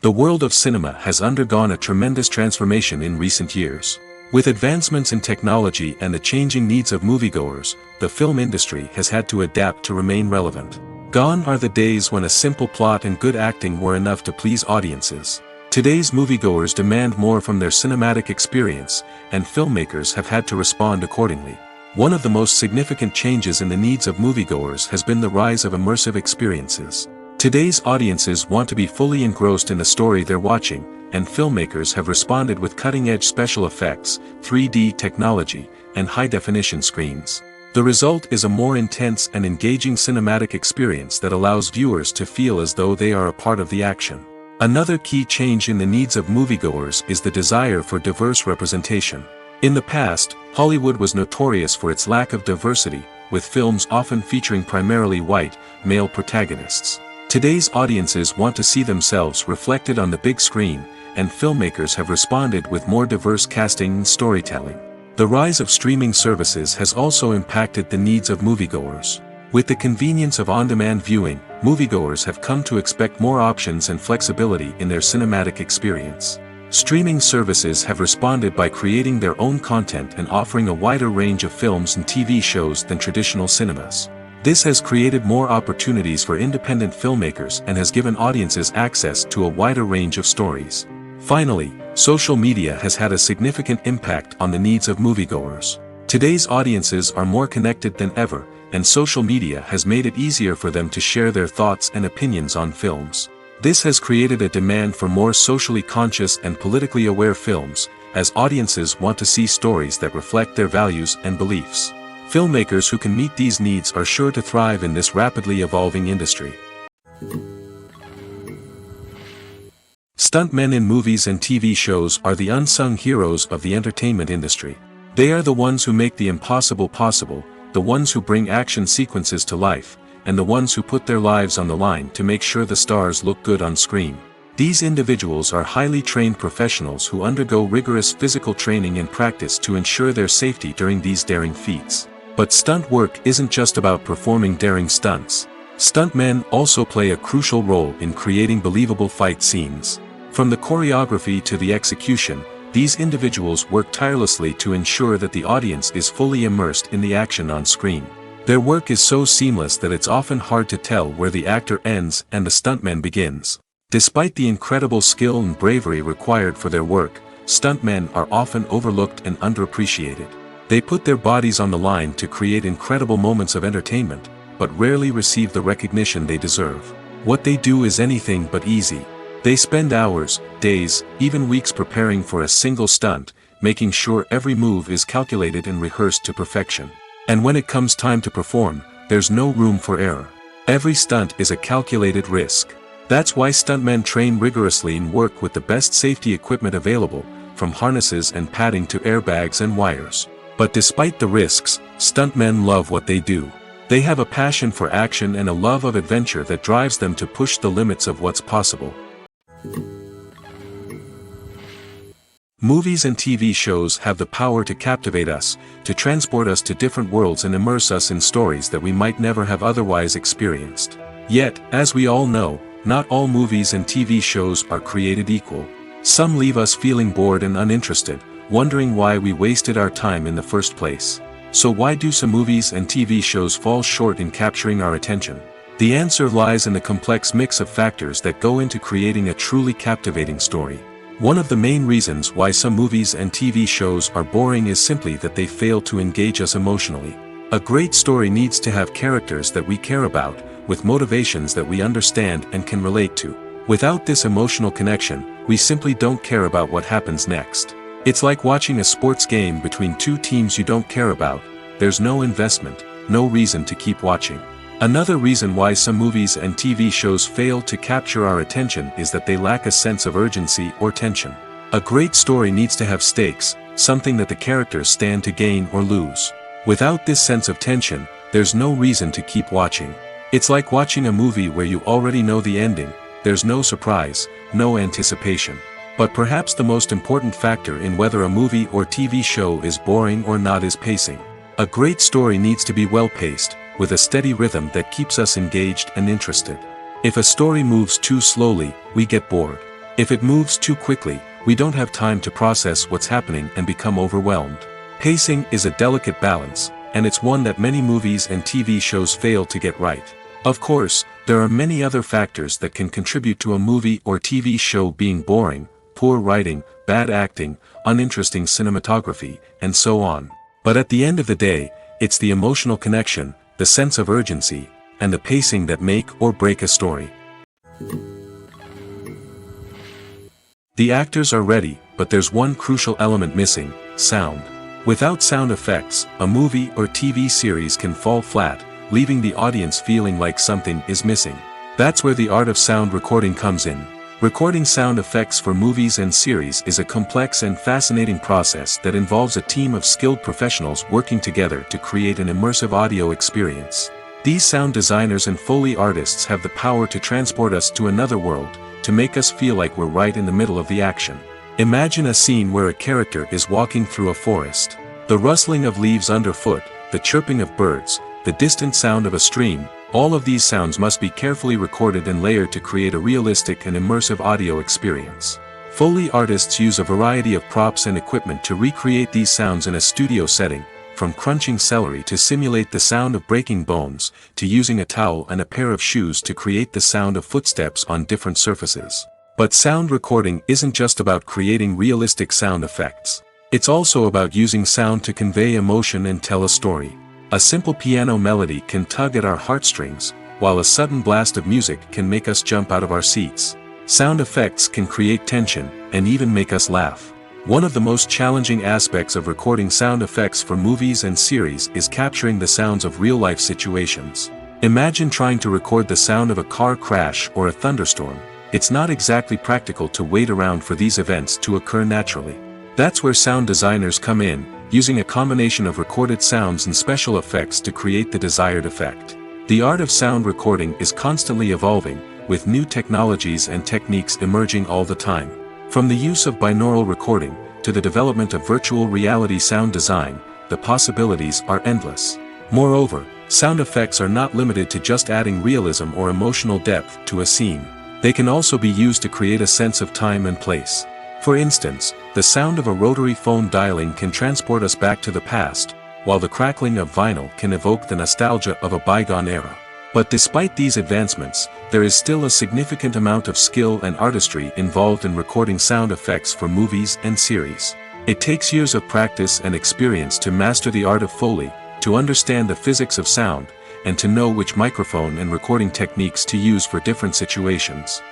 The world of cinema has undergone a tremendous transformation in recent years. With advancements in technology and the changing needs of moviegoers, the film industry has had to adapt to remain relevant. Gone are the days when a simple plot and good acting were enough to please audiences. Today's moviegoers demand more from their cinematic experience, and filmmakers have had to respond accordingly. One of the most significant changes in the needs of moviegoers has been the rise of immersive experiences. Today's audiences want to be fully engrossed in the story they're watching, and filmmakers have responded with cutting-edge special effects, 3D technology, and high-definition screens. The result is a more intense and engaging cinematic experience that allows viewers to feel as though they are a part of the action. Another key change in the needs of moviegoers is the desire for diverse representation. In the past, Hollywood was notorious for its lack of diversity, with films often featuring primarily white, male protagonists. Today's audiences want to see themselves reflected on the big screen, and filmmakers have responded with more diverse casting and storytelling. The rise of streaming services has also impacted the needs of moviegoers. With the convenience of on-demand viewing, moviegoers have come to expect more options and flexibility in their cinematic experience. Streaming services have responded by creating their own content and offering a wider range of films and TV shows than traditional cinemas. This has created more opportunities for independent filmmakers and has given audiences access to a wider range of stories. Finally, social media has had a significant impact on the needs of moviegoers. Today's audiences are more connected than ever, and social media has made it easier for them to share their thoughts and opinions on films. This has created a demand for more socially conscious and politically aware films, as audiences want to see stories that reflect their values and beliefs. Filmmakers who can meet these needs are sure to thrive in this rapidly evolving industry. Stuntmen in movies and TV shows are the unsung heroes of the entertainment industry. They are the ones who make the impossible possible, the ones who bring action sequences to life, and the ones who put their lives on the line to make sure the stars look good on screen. These individuals are highly trained professionals who undergo rigorous physical training and practice to ensure their safety during these daring feats. But stunt work isn't just about performing daring stunts. Stuntmen also play a crucial role in creating believable fight scenes. From the choreography to the execution, these individuals work tirelessly to ensure that the audience is fully immersed in the action on screen. Their work is so seamless that it's often hard to tell where the actor ends and the stuntman begins. Despite the incredible skill and bravery required for their work, stuntmen are often overlooked and underappreciated. They put their bodies on the line to create incredible moments of entertainment, but rarely receive the recognition they deserve. What they do is anything but easy. They spend hours, days, even weeks preparing for a single stunt, making sure every move is calculated and rehearsed to perfection. And when it comes time to perform, there's no room for error. Every stunt is a calculated risk. That's why stuntmen train rigorously and work with the best safety equipment available, from harnesses and padding to airbags and wires. But despite the risks, stuntmen love what they do. They have a passion for action and a love of adventure that drives them to push the limits of what's possible. Movies and TV shows have the power to captivate us, to transport us to different worlds and immerse us in stories that we might never have otherwise experienced. Yet, as we all know, not all movies and TV shows are created equal. Some leave us feeling bored and uninterested, wondering why we wasted our time in the first place. So why do some movies and TV shows fall short in capturing our attention? The answer lies in the complex mix of factors that go into creating a truly captivating story. One of the main reasons why some movies and TV shows are boring is simply that they fail to engage us emotionally. A great story needs to have characters that we care about, with motivations that we understand and can relate to. Without this emotional connection, we simply don't care about what happens next. It's like watching a sports game between two teams you don't care about. There's no investment, no reason to keep watching. Another reason why some movies and TV shows fail to capture our attention is that they lack a sense of urgency or tension. A great story needs to have stakes, something that the characters stand to gain or lose. Without this sense of tension, there's no reason to keep watching. It's like watching a movie where you already know the ending. there's no surprise, no anticipation. But perhaps the most important factor in whether a movie or TV show is boring or not is pacing. A great story needs to be well-paced, with a steady rhythm that keeps us engaged and interested. If a story moves too slowly, we get bored. If it moves too quickly, we don't have time to process what's happening and become overwhelmed. Pacing is a delicate balance, and it's one that many movies and TV shows fail to get right. Of course, there are many other factors that can contribute to a movie or TV show being boring: poor writing, bad acting, uninteresting cinematography, and so on. But at the end of the day, it's the emotional connection, the sense of urgency, and the pacing that make or break a story. The actors are ready, but there's one crucial element missing: sound. Without sound effects, a movie or TV series can fall flat, leaving the audience feeling like something is missing. That's where the art of sound recording comes in. Recording sound effects for movies and series is a complex and fascinating process that involves a team of skilled professionals working together to create an immersive audio experience. These sound designers and Foley artists have the power to transport us to another world, to make us feel like we're right in the middle of the action. Imagine a scene where a character is walking through a forest. The rustling of leaves underfoot, the chirping of birds, the distant sound of a stream, all of these sounds must be carefully recorded and layered to create a realistic and immersive audio experience. Foley artists use a variety of props and equipment to recreate these sounds in a studio setting, from crunching celery to simulate the sound of breaking bones, to using a towel and a pair of shoes to create the sound of footsteps on different surfaces. But sound recording isn't just about creating realistic sound effects. It's also about using sound to convey emotion and tell a story. A simple piano melody can tug at our heartstrings, while a sudden blast of music can make us jump out of our seats. Sound effects can create tension, and even make us laugh. One of the most challenging aspects of recording sound effects for movies and series is capturing the sounds of real-life situations. Imagine trying to record the sound of a car crash or a thunderstorm. It's not exactly practical to wait around for these events to occur naturally. That's where sound designers come in, using a combination of recorded sounds and special effects to create the desired effect. The art of sound recording is constantly evolving, with new technologies and techniques emerging all the time. From the use of binaural recording, to the development of virtual reality sound design, the possibilities are endless. Moreover, sound effects are not limited to just adding realism or emotional depth to a scene. They can also be used to create a sense of time and place. For instance, the sound of a rotary phone dialing can transport us back to the past, while the crackling of vinyl can evoke the nostalgia of a bygone era. But despite these advancements, there is still a significant amount of skill and artistry involved in recording sound effects for movies and series. It takes years of practice and experience to master the art of Foley, to understand the physics of sound, and to know which microphone and recording techniques to use for different situations.